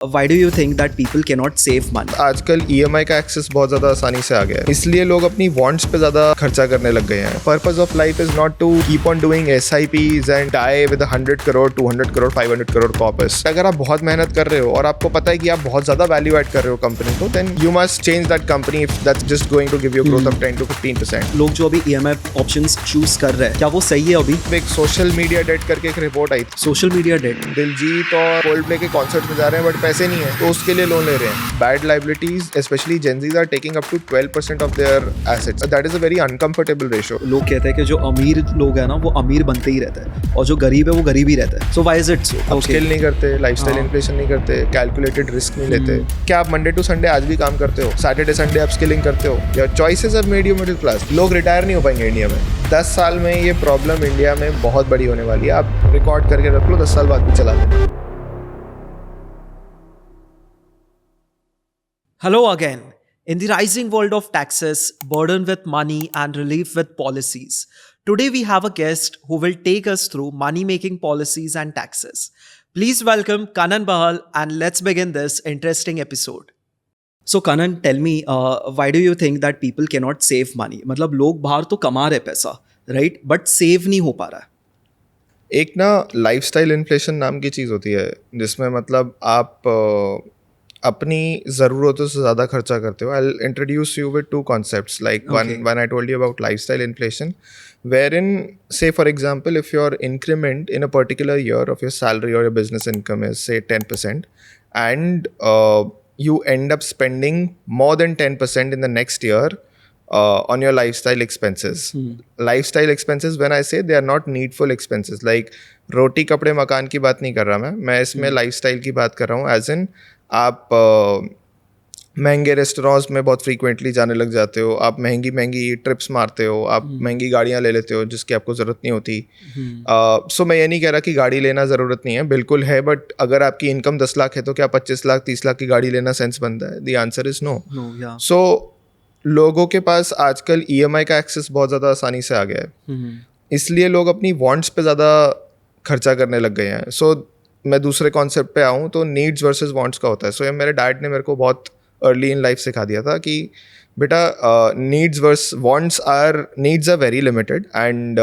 Why do you think that people cannot save money? आजकल EMI का access बहुत ज़्यादा आसानी से आ गया है, इसलिए लोग अपनी वॉन्ट्स पे ज़्यादा खर्चा करने लग गए हैं. Purpose of life is not to keep on doing SIPs and die with 100 crore 200 crore 500 crore corpus. अगर आप बहुत मेहनत कर रहे हो और आपको पता है कि आप बहुत ज़्यादा वैल्यू ऐड कर रहे हो कंपनी को, then you must change that company if that's just going to give you growth of 10 to 15%. लोग जो अभी EMI ऑप्शंस चूज कर रहे हैं, क्या वो सही है? अभी एक सोशल मीडिया डेट करके एक रिपोर्ट आई थी. सोशल मीडिया डेट, दिलजीत और कोल्डप्ले के कॉन्सर्ट में जा रहे हैं बट पैसे नहीं है तो उसके लिए लोन ले रहे हैं. Bad liabilities specially Gen Zs are taking up to 12% of their assets. That is a very uncomfortable ratio. लोग कहते हैं कि जो अमीर लोग हैं ना वो अमीर बनते ही रहते हैं और जो गरीब है वो गरीब ही रहता है. So why is it so? Upskill नहीं करते, लाइफस्टाइल इन्फ्लेशन नहीं करते, कैलकुलेटेड रिस्क नहीं लेते. क्या आप मंडे टू संडे आज भी काम करते हो? सैटरडे संडे अपस्किलिंग करते हो? Your choices have made you middle class. लोग रिटायर नहीं हो पाएंगे इंडिया में. 10 साल में ये प्रॉब्लम इंडिया में बहुत बड़ी होने वाली है. आप रिकॉर्ड करके रख लो, 10 साल बाद भी चला देना. Hello again. In the rising world of taxes, burden with money and relief with policies, today we have a guest who will take us through money-making policies and taxes. Please welcome Kanan Bahal and let's begin this interesting episode. So Kanan, tell me, why do you think that people cannot save money? मतलब लोग बाहर तो कमा रहे पैसा, right? But save नहीं हो पा रहा है. एक ना लाइफस्टाइल इन्फ्लेशन नाम की चीज़ होती है जिसमें मतलब आप अपनी ज़रूरतों से ज़्यादा खर्चा करते हो. I'll introduce you with two concepts. Like Okay. when I told you about lifestyle inflation, wherein, say for example, if your increment in a particular year of your salary or your business income is say 10%, and you end up spending more than 10% in the next year on your lifestyle expenses. Lifestyle expenses, when I say, they are not needful expenses. Like रोटी कपड़े मकान की बात नहीं कर रहा मैं इसमें lifestyle की बात कर रहा हूँ. एज इन आप महंगे रेस्टोरेंट्स में बहुत फ्रीक्वेंटली जाने लग जाते हो, आप महंगी महंगी ट्रिप्स मारते हो, आप महंगी गाड़ियाँ ले लेते हो जिसकी आपको ज़रूरत नहीं होती. सो मैं ये नहीं कह रहा कि गाड़ी लेना ज़रूरत नहीं है, बिल्कुल है. बट अगर आपकी इनकम 10 लाख है तो क्या 25 लाख 30 लाख की गाड़ी लेना सेंस बनता है? The answer is no. So लोगों के पास आजकल EMI का एक्सेस बहुत ज़्यादा आसानी से आ गया है, इसलिए लोग अपनी वॉन्ट्स पे ज़्यादा खर्चा करने लग गए हैं. सो मैं दूसरे कॉन्सेप्ट पे आऊँ तो नीड्स वर्सेस वांट्स का होता है. सो ये मेरे डैड ने मेरे को बहुत अर्ली इन लाइफ सिखा दिया था कि बेटा needs versus wants are very limited and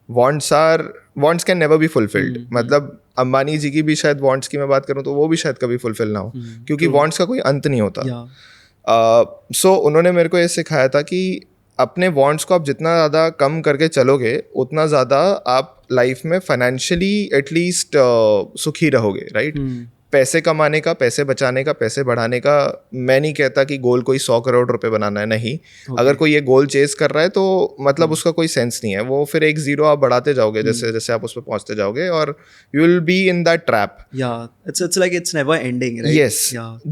wants can never be fulfilled. मतलब अंबानी जी की भी शायद वांट्स की मैं बात करूँ तो वो भी शायद कभी फुलफिल ना हो, क्योंकि वांट्स का कोई अंत नहीं होता. सो उन्होंने मेरे को ये सिखाया था कि अपने वांट्स को आप जितना ज़्यादा कम करके चलोगे उतना ज़्यादा आप लाइफ में फाइनेंशियली एटलीस्ट सुखी रहोगे, राइट? पैसे कमाने का, पैसे बचाने का, पैसे बढ़ाने का मैं नहीं कहता कि गोल कोई 100 करोड़ रुपए बनाना है, नहीं. अगर कोई ये गोल चेज कर रहा है तो मतलब उसका कोई सेंस नहीं है. वो फिर एक जीरो आप बढ़ाते जाओगे जैसे जैसे आप उस पर पहुंचते जाओगे और you will be in that trap. It's like it's never ending, right? Yes.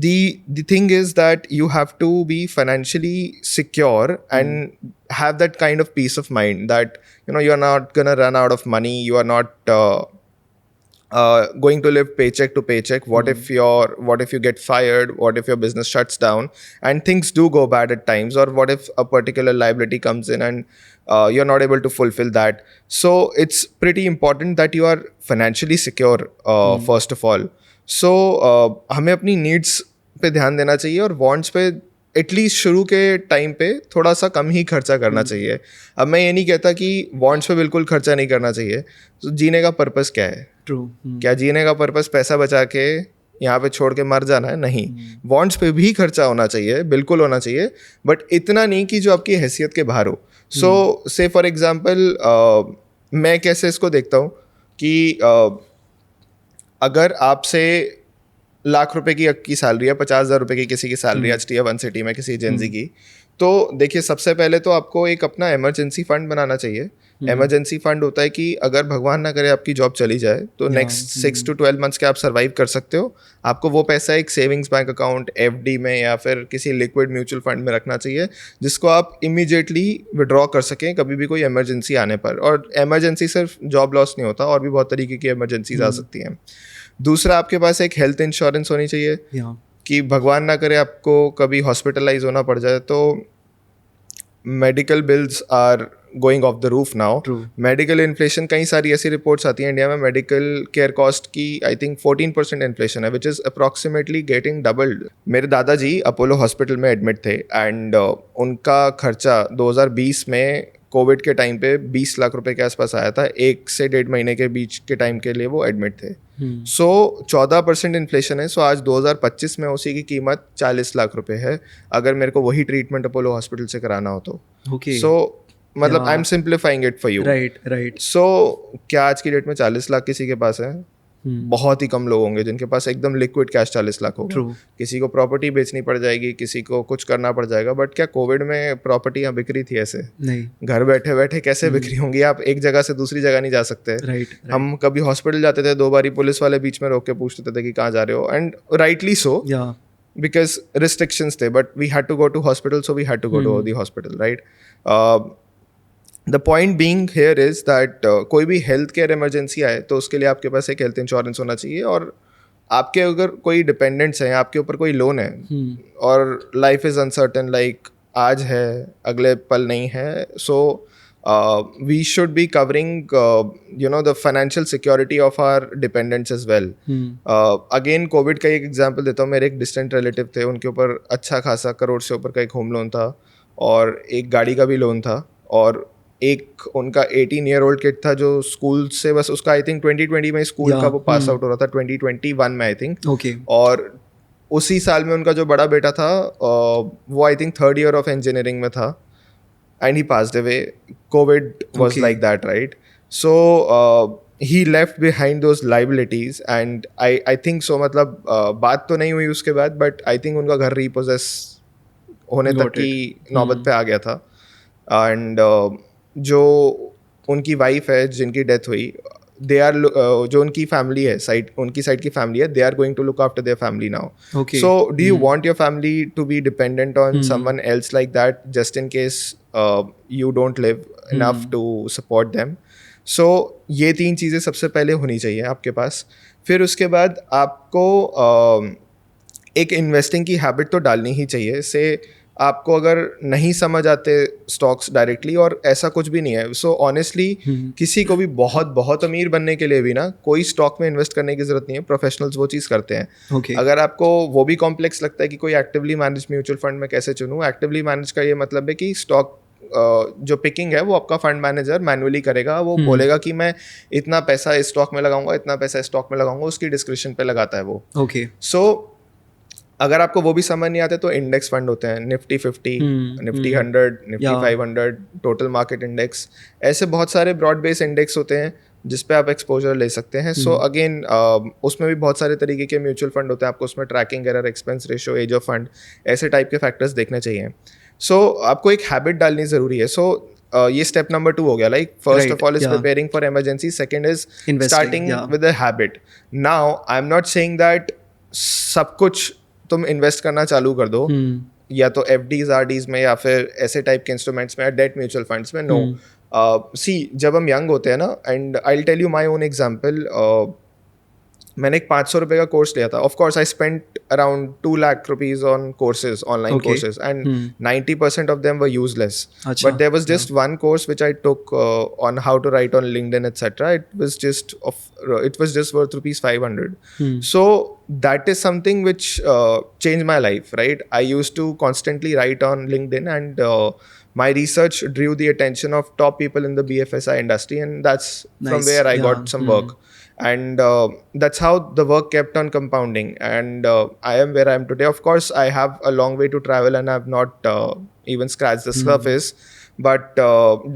The thing is that you have to be financially secure and have that kind of peace of mind that you're not gonna run out of money. You are not going to live paycheck to paycheck. What if you get fired? What if your business shuts down and things do go bad at times? Or what if a particular liability comes in and you're not able to fulfill that? So it's pretty important that you are financially secure first of all. So हमें अपनी needs पे ध्यान देना चाहिए और wants पे at least शुरू के टाइम पे थोड़ा सा कम ही खर्चा करना चाहिए. अब मैं ये नहीं कहता कि वॉन्ट्स पे बिल्कुल खर्चा नहीं करना चाहिए. तो जीने का पर्पस क्या है? क्या जीने का पर्पस पैसा बचा के यहाँ पे छोड़ के मर जाना है? नहीं. वॉन्ट्स पे भी खर्चा होना चाहिए, बिल्कुल होना चाहिए, बट इतना नहीं कि जो आपकी हैसियत के बाहर हो. सो से फॉर एग्जाम्पल मैं कैसे इसको देखता हूँ कि अगर आपसे लाख रुपए की सैलरी है, 50,000 रुपए की किसी की सैलरी आज टियर 1 सिटी में किसी जेनजी की, तो देखिए सबसे पहले तो आपको एक अपना इमरजेंसी फंड बनाना चाहिए. इमरजेंसी फंड होता है कि अगर भगवान ना करे आपकी जॉब चली जाए तो नेक्स्ट 6 to 12 मंथ्स के आप सर्वाइव कर सकते हो. आपको वो पैसा एक सेविंग्स बैंक अकाउंट, FD में या फिर किसी लिक्विड म्यूचुअल फंड में रखना चाहिए जिसको आप इमीडिएटली विड्रॉ कर सकें कभी भी कोई इमरजेंसी आने पर. और इमरजेंसी सिर्फ जॉब लॉस नहीं होता, और भी बहुत तरीके की इमरजेंसीज आ सकती हैं. दूसरा, आपके पास एक हेल्थ इंश्योरेंस होनी चाहिए कि भगवान ना करे आपको कभी हॉस्पिटलाइज होना पड़ जाए तो medical bills are going off the roof now. True. Medical inflation, कई सारी ऐसी रिपोर्ट्स आती हैं इंडिया में, मेडिकल केयर कॉस्ट की आई थिंक 14% इन्फ्लेशन है, which is approximately getting doubled. मेरे दादाजी अपोलो हॉस्पिटल में एडमिट थे एंड उनका खर्चा 2020 में कोविड के टाइम पे 20 लाख रुपए के आसपास आया था. 1 से 1.5 महीने के बीच के टाइम के लिए वो एडमिट थे. सो 14% इन्फ्लेशन है. सो आज 2025 में उसी की कीमत 40 लाख रुपए है अगर मेरे को वही ट्रीटमेंट अपोलो हॉस्पिटल से कराना हो तो. Okay. सो मतलब Yeah. I am simplifying it for you. Right, right. सो क्या आज की डेट में 40 लाख किसी के पास है? बहुत ही कम लोग होंगे जिनके पास एकदम लिक्विड कैश 40 लाख होगा. True. किसी को प्रॉपर्टी बेचनी पड़ जाएगी, किसी को कुछ करना पड़ जाएगा. बट क्या कोविड में प्रॉपर्टियां बिक रही थी ऐसे? नहीं. घर बैठे बैठे कैसे बिक्री होंगी? आप एक जगह से दूसरी जगह नहीं जा सकते. Right. हम कभी हॉस्पिटल जाते थे, 2 बारी पुलिस वाले बीच में रोक के पूछते थे कि कहाँ जा रहे हो, and rightly so, Yeah. because restrictions थे, but we had to go to hospital, so we had to go to the hospital, right? The point being here is that कोई भी हेल्थ केयर इमरजेंसी आए तो उसके लिए आपके पास एक health insurance होना चाहिए. और आपके अगर कोई डिपेंडेंट्स हैं, आपके ऊपर कोई लोन है और लाइफ इज़ अनसर्टन, लाइक आज है अगले पल नहीं है, सो we should be covering the financial security of our dependents as well. Again Covid का एक एग्जांपल देता हूँ. मेरे एक डिस्टेंट रिलेटिव थे, उनके ऊपर अच्छा खासा करोड़ से ऊपर का एक होम लोन था और एक गाड़ी का भी लोन था, और एक उनका 18-year-old किड था जो स्कूल से बस उसका आई थिंक 2020 में स्कूल का वो पास आउट हो रहा था, 2021 में आई थिंक. Okay. और उसी साल में उनका जो बड़ा बेटा था वो I think 3rd year of engineering में था, and he passed away. COVID was Okay. like that, right? So he left behind those liabilities, and I think so. मतलब बात तो नहीं हुई उसके बाद, but I think उनका घर repossess होने तक Got की it. नौबत पे आ गया था. And जो उनकी वाइफ है जिनकी डेथ हुई, दे आर जो उनकी फैमिली है, उनकी साइड की फैमिली है, they are going to look after their family now. Okay. So do you want your family to be dependent on someone else like that just in case you don't live enough to support them? So ये 3 चीज़ें सबसे पहले होनी चाहिए आपके पास. फिर उसके बाद आपको एक इन्वेस्टिंग की हैबिट तो डालनी ही चाहिए. से आपको अगर नहीं समझ आते स्टॉक्स डायरेक्टली, और ऐसा कुछ भी नहीं है, सो ऑनेस्टली किसी को भी बहुत बहुत अमीर बनने के लिए भी ना कोई स्टॉक में इन्वेस्ट करने की जरूरत नहीं है. प्रोफेशनल्स वो चीज़ करते हैं. Okay. अगर आपको वो भी कॉम्प्लेक्स लगता है कि कोई एक्टिवली मैनेज म्यूचुअल फंड में कैसे चुनूँ, एक्टिवली मैनेज का ये मतलब है कि स्टॉक जो पिकिंग है वो आपका फंड मैनेजर मैनुअली करेगा. वो बोलेगा कि मैं इतना पैसा इस स्टॉक में लगाऊंगा, इतना पैसा इस स्टॉक में लगाऊंगा, उसकी डिस्क्रिप्शन पे लगाता है वो. Okay. सो अगर आपको वो भी समझ नहीं आते तो इंडेक्स फंड होते हैं, Nifty 50, Nifty 100, Nifty Yeah. 500, total market index, ऐसे बहुत सारे ब्रॉड बेस इंडेक्स होते हैं जिस पे आप एक्सपोजर ले सकते हैं. सो अगेन उसमें भी बहुत सारे तरीके के म्यूचुअल फंड होते हैं. आपको उसमें tracking error, expense ratio, age of fund, ऐसे टाइप के फैक्टर्स देखने चाहिए. सो आपको एक हैबिट डालनी ज़रूरी है. सो ये स्टेप नंबर 2 हो गया. Like first Right, of all is yeah. Preparing for emergency, second is Investing, starting yeah. With a habit. Now I am not saying that सब कुछ तुम इन्वेस्ट करना चालू कर दो, या तो FDs, RDs में, या फिर ऐसे टाइप के इंस्ट्रूमेंट्स में, या डेट म्यूचुअल फंड्स में. नो, सी जब हम यंग होते हैं ना, and I will tell you my own example. मैंने एक 500 रुपये का कोर्स लिया था. Of course I spent around 2 lakh rupees on courses, online Okay. Courses, and 90% of them were useless. अच्छा, But there was just one course which I took on how to write on LinkedIn, etc. It was just worth rupees 500. So that is something which changed my life, right? I used to constantly write on LinkedIn, and my research drew the attention of top people in the BFSI industry, and that's from Nice. where I Yeah. got some work. And that's how the work kept on compounding, and I am where I am today. Of course, I have a long way to travel, and I have not even scratched the surface, but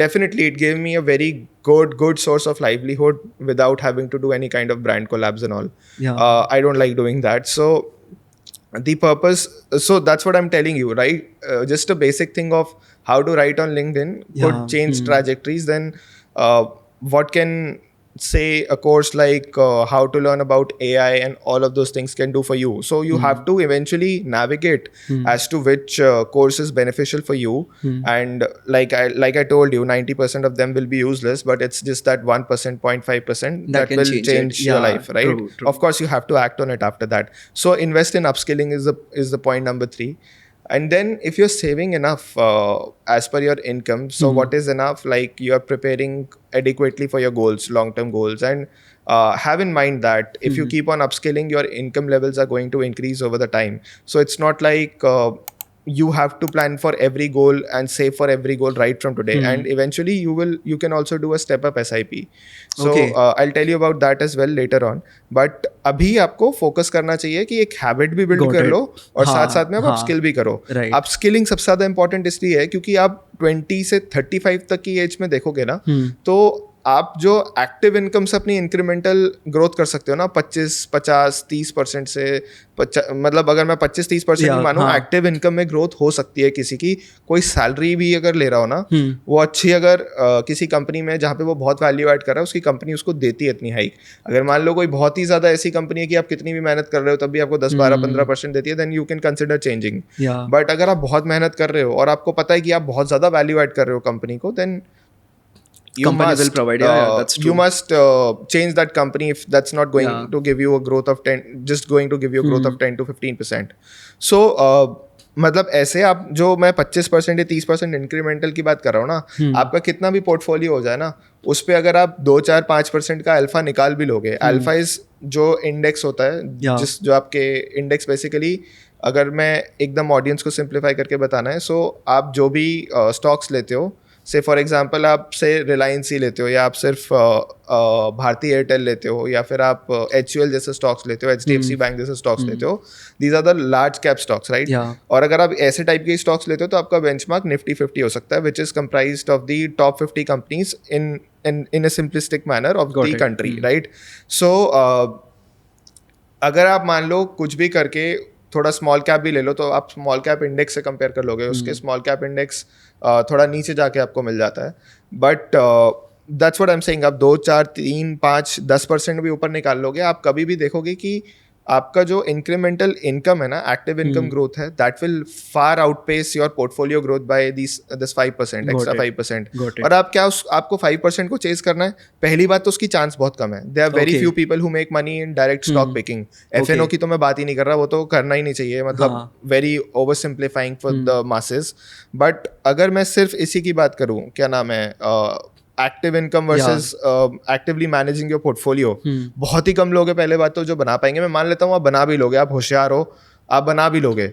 definitely it gave me a very good source of livelihood without having to do any kind of brand collabs and all. Yeah. I don't like doing that. So the purpose, so that's what I'm telling you, right? Just a basic thing of how to write on LinkedIn could Yeah. change trajectories. Then what can, say, a course like how to learn about AI and all of those things can do for you. So you have to eventually navigate as to which course is beneficial for you. And like I told you, 90% of them will be useless, but it's just that 1%, 0.5% That can will change it. change your Yeah, life, right? true. Of course, you have to act on it after that. So invest in upskilling is the point number 3. And then if you're saving enough as per your income, so what is enough? Like you are preparing adequately for your goals, long-term goals, and have in mind that if you keep on upskilling, your income levels are going to increase over the time. So it's not like you have to plan for every goal and save for every goal right from today, and eventually you can also do a step up SIP. So Okay. I'll tell you about that as well later on. But अभी आपको focus करना चाहिए कि एक habit भी build Got कर it. लो और हाँ, साथ साथ में आप हाँ. अपस्किल भी करो. Right. अपस्किलिंग सबसे ज़्यादा इंपॉर्टेंट इसलिए है क्योंकि आप 20 से 35 तक की एज में देखोगे ना, तो आप जो एक्टिव इनकम से अपनी इंक्रीमेंटल ग्रोथ कर सकते हो ना 25, 50, 30% से मतलब अगर मैं 25-30% Yeah, ही मानूं, हाँ. एक्टिव इनकम में ग्रोथ हो सकती है किसी की. कोई सैलरी भी अगर ले रहा हो ना, वो अच्छी अगर किसी कंपनी में जहाँ पे वो बहुत वैल्यू ऐड कर रहा है, उसकी कंपनी उसको देती है इतनी हाइक. अगर मान लो कोई बहुत ही ज़्यादा ऐसी कंपनी है कि आप कितनी भी मेहनत कर रहे हो तब भी आपको 10, 12, 15% देती है, then you can consider changing. Yeah. But अगर आप बहुत मेहनत कर रहे हो और आपको पता है कि आप बहुत ज़्यादा वैल्यू ऐड कर रहे हो कंपनी को, then Company will provide. Yeah, that's true. you must change that company if that's not going Yeah. to give you a growth of 10, just going to give you a growth of 10 to 15%. So मतलब ऐसे आप जो मैं 25% या 30% incremental की बात कर रहा हूँ ना, आपका कितना भी पोर्टफोलियो हो जाए ना, उस पे अगर आप 2, 4, 5% का अल्फा निकाल भी लोगे, अल्फा इज जो इंडेक्स होता है, Yeah. जो आपके इंडेक्स बेसिकली, अगर मैं एकदम ऑडियंस को सिंप्लीफाई करके बताना है, सो आप जो भी स्टॉक्स लेते हो, से फॉर एग्जांपल आप से रिलायंस ही लेते हो, या आप सिर्फ भारती एयरटेल लेते हो, या फिर आप HUL जैसे स्टॉक्स लेते हो, HDFC बैंक जैसे स्टॉक्स लेते हो, these are the large cap stocks, right? Yeah. और अगर आप ऐसे टाइप के स्टॉक्स लेते हो तो आपका बेंचमार्क निफ्टी 50 हो सकता है, which is comprised of the top 50 companies in a simplistic manner of Got the it. country, right? So अगर आप मान लो कुछ भी करके थोड़ा स्मॉल कैप भी ले लो, तो आप स्मॉल कैप इंडेक्स से कंपेयर कर लोगे, उसके स्मॉल कैप इंडेक्स थोड़ा नीचे जाके आपको मिल जाता है. But that's what I am saying. आप 2, 4, 3, 5, 10% भी ऊपर निकाल लोगे, आप कभी भी देखोगे कि आपका जो इंक्रीमेंटल इनकम है ना, एक्टिव इनकम ग्रोथ है, that will far outpace your portfolio growth by this 5%, extra 5%. Got it. और आप क्या आपको 5% को चेज करना है, पहली बात तो उसकी चांस बहुत कम है. They are very Okay. Few people who make money in direct stock picking. FNO की तो मैं बात ही नहीं कर रहा, वो तो करना ही नहीं चाहिए, मतलब हाँ. Very over simplifying for the masses. But अगर मैं सिर्फ इसी की बात करूँ, क्या नाम है, active income versus actively managing your portfolio, बहुत ही कम लोग हैं पहले बात तो जो बना पाएंगे. मैं मान लेता हूँ आप बना भी लोगे, आप होशियार हो, आप बना भी लोगे,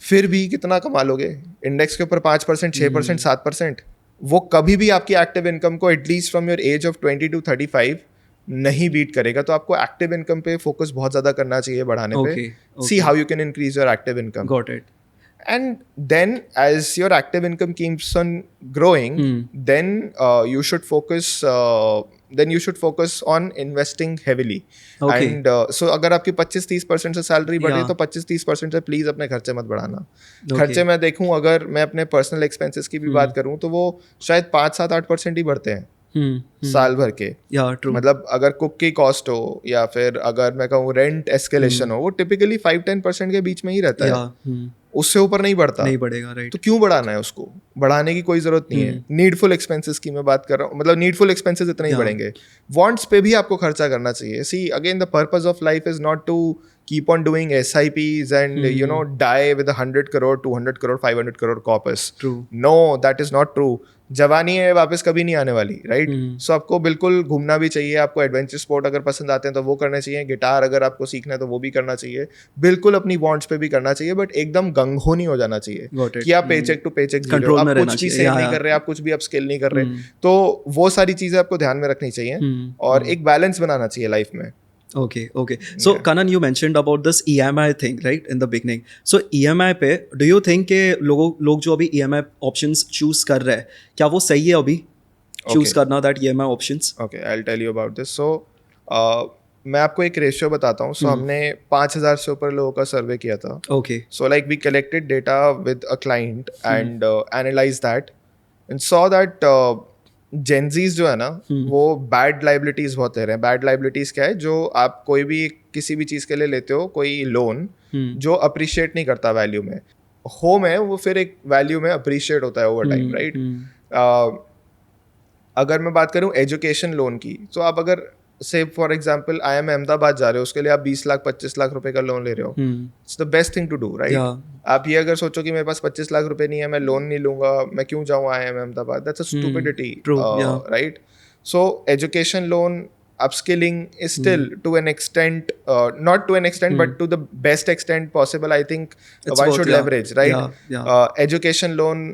फिर भी कितना कमा लोगे? इंडेक्स के ऊपर 5%, 6%, 7%. वो कभी भी आपकी एक्टिव इनकम को at least from your age of 20 to 35 नहीं बीट करेगा. तो आपको एक्टिव इनकम पे फोकस बहुत ज़्यादा करना चाहिए बढ़ाने पे. Okay. See how you can increase your active income. Got it. And then as your active income keeps on growing, then you should focus on investing heavily. Okay. And so अगर आपकी 25-30% से salary बढ़े, Yeah. तो 25-30% से please अपने खर्चे मत बढ़ाना. Okay. खर्चे मैं देखूं, अगर मैं अपने पर्सनल एक्सपेंसेस की भी बात करूं, तो वो शायद 5-7-8% ही बढ़ते हैं साल भर के. Yeah, true. मतलब अगर कुक की कॉस्ट हो, या फिर अगर मैं कहूँ रेंट एस्केलेशन हो, वो टिपिकली 5-10% के बीच में ही रहता है. Yeah. उससे ऊपर नहीं बढ़ता. नहीं बढ़ेगा, राइट? तो क्यों बढ़ाना है उसको? बढ़ाने की कोई जरूरत नहीं है. नीडफुल एक्सपेंसेस की मैं बात कर रहा हूँ, मतलब नीडफुल एक्सपेंसेस इतने ही बढ़ेंगे. वांट्स पे भी आपको खर्चा करना चाहिए. See again, the purpose of life is not to keep on doing SIPs and die with 100 crore, 200 crore, 500 crore corpus. True. No, that is not true. जवानी है, वापस कभी नहीं आने वाली, राइट? सो आपको बिल्कुल घूमना भी चाहिए. आपको एडवेंचर स्पोर्ट अगर पसंद आते हैं तो वो करने चाहिए. गिटार अगर आपको सीखना है तो वो भी करना चाहिए. बिल्कुल अपनी वांट्स पे भी करना चाहिए, बट एकदम गंगो नहीं हो जाना चाहिए Got it. कि आप पेचेक टू पेचेक जी रहे हो, Control आप में कुछ रहना भी चाहिए. सेव Yeah, नहीं yeah. कर रहे, आप कुछ भी अपस्किल नहीं कर रहे. तो वो सारी चीजें आपको ध्यान में रखनी चाहिए, और एक बैलेंस बनाना चाहिए लाइफ में. Okay. So, Kanan, you mentioned about this EMI thing, right, in the beginning. So, EMI पे, do you think कि लोग जो अभी EMI options choose कर रहे हैं, क्या वो सही है अभी choose करना that EMI options? Okay, I'll tell you about this. So, मैं आपको एक रेशियो बताता हूँ. So, हमने 5,000 से ऊपर लोगों का सर्वे किया था. Okay. So, like we collected data with a client and analyzed that and saw that Gen Zs जो है ना, वो बैड लाइबिलिटीज बहुत ले रहे हैं. बैड लाइबिलिटीज क्या है? जो आप कोई भी किसी भी चीज़ के लिए लेते हो, कोई लोन जो अप्रिशिएट नहीं करता वैल्यू में. होम है, वो फिर एक वैल्यू में अप्रिशिएट होता है ओवर टाइम, राइट? अगर मैं बात करूँ एजुकेशन लोन की, तो आप अगर से फॉर एग्जांपल IIM अहमदाबाद जा रहे हो, उसके लिए आप 20 लाख 25 लाख रुपए का लोन ले रहे हो, it's the best thing to do, right? आप ये अगर सोचो कि मेरे पास 25 लाख रुपए नहीं है, मैं लोन नहीं लूंगा, मैं क्यों जाऊँ IIM Ahmedabad, that's a stupidity, right? So education loan, upskilling is still to an extent, not to an extent, but to the best extent possible, I think It's one worth, should leverage, right? Education loan,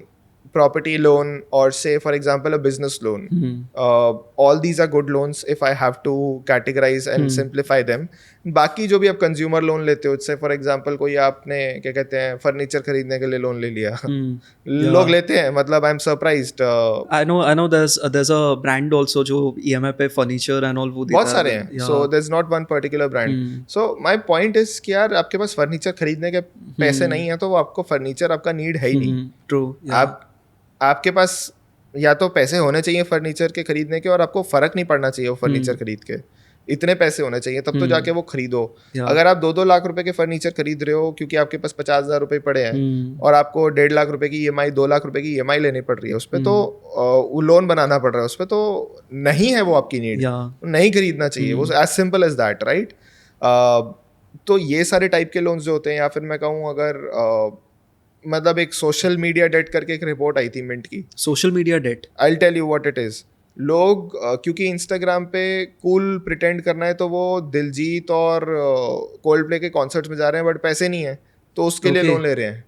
property loan, or say for example a business loan, all these are good loans if I have to categorize and simplify them. बाकी जो भी आप consumer loan लेते हो, जैसे for example कोई आपने क्या कहते हैं फर्नीचर खरीदने के लिए लोन ले लिया, लोग लेते हैं, मतलब I am surprised. I know there's a brand also जो EMI पे furniture and all वो देता बहुत है। सारे हैं, so there is not one particular brand. So my point is कि यार आपके पास फर्नीचर खरीदने के पैसे नहीं है तो वो आपको फर्नीचर आपका नीड है ही नहीं। ट्रू। आपके पास या तो पैसे होने चाहिए फर्नीचर के खरीदने के, और आपको फर्क नहीं पड़ना चाहिए वो फर्नीचर खरीद के, इतने पैसे होने चाहिए तब तो जाके वो खरीदो। अगर आप 2-2 लाख रुपए के फर्नीचर खरीद रहे हो क्योंकि आपके पास 50,000 रुपए पड़े हैं और आपको 1.5 लाख रुपए की EMI 2 लाख रुपए की EMI लेनी पड़ रही है उस पर, तो वो लोन बनाना पड़ रहा है उस पर, तो नहीं है वो आपकी नीड, नहीं खरीदना चाहिए वो, as simple as that, right? तो ये सारे टाइप के लोन्स जो होते हैं, या फिर मैं कहूँ अगर मतलब एक सोशल मीडिया डेट करके एक रिपोर्ट आई थी मिंट की, social media debt, I will tell you what it is. लोग क्योंकि इंस्टाग्राम पे कूल प्रिटेंड करना है तो वो दिलजीत और कोल्ड प्ले के कॉन्सर्ट्स में जा रहे हैं, बट पैसे नहीं है तो उसके लिए लोन ले रहे हैं।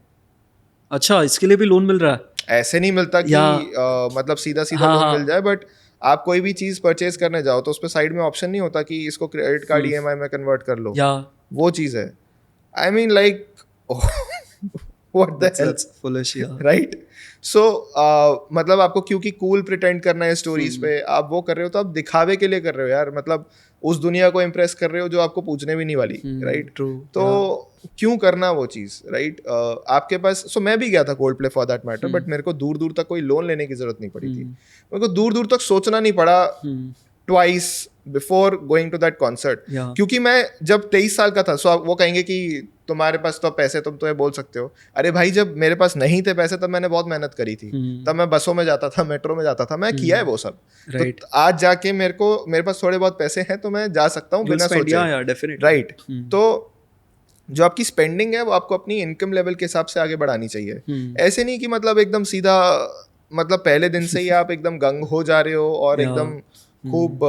अच्छा, इसके लिए भी लोन मिल रहा है? ऐसे नहीं मिलता कि मतलब सीधा सीधा लोन मिल जाए, बट आप कोई भी चीज परचेज करने जाओ तो उस पर साइड में ऑप्शन नहीं होता कि इसको क्रेडिट कार्ड EMI में कन्वर्ट कर लो, वो चीज है। I mean like what the hell, that's foolish, right? So मतलब आपको क्योंकि कूल प्रिटेंड करना है स्टोरीज पे, आप वो कर रहे हो तो आप दिखावे के लिए कर रहे हो यार, मतलब उस दुनिया को इम्प्रेस कर रहे हो जो आपको पूछने भी नहीं वाली, राइट? तो क्यों करना वो चीज, राइट? आपके पास, सो मैं भी गया था cold play for that matter, but मेरे को दूर दूर तक कोई लोन लेने की जरूरत नहीं पड़ी थी, मेरे को दूर दूर तक सोचना नहीं पड़ा twice before going to that concert, क्योंकि मैं जब 23 साल का था, सो वो कहेंगे कि तुम्हारे पास तो पैसे, तुम तो ये बोल सकते हो। अरे भाई, जब मेरे पास नहीं थे पैसे तब मैंने बहुत मेहनत करी थी, तब मैं बसों में जाता था, मेट्रो में जाता था, मैं किया है वो सब, तो आज जाके मेरे पास थोड़े बहुत पैसे हैं तो मैं जा सकता हूँ बिना सोचे, राइट? तो जो आपकी स्पेंडिंग है वो आपको अपनी इनकम लेवल के हिसाब से आगे बढ़ानी चाहिए। ऐसे नहीं कि मतलब एकदम सीधा, मतलब पहले दिन से ही आप एकदम गंग हो जा रहे हो और एकदम खूब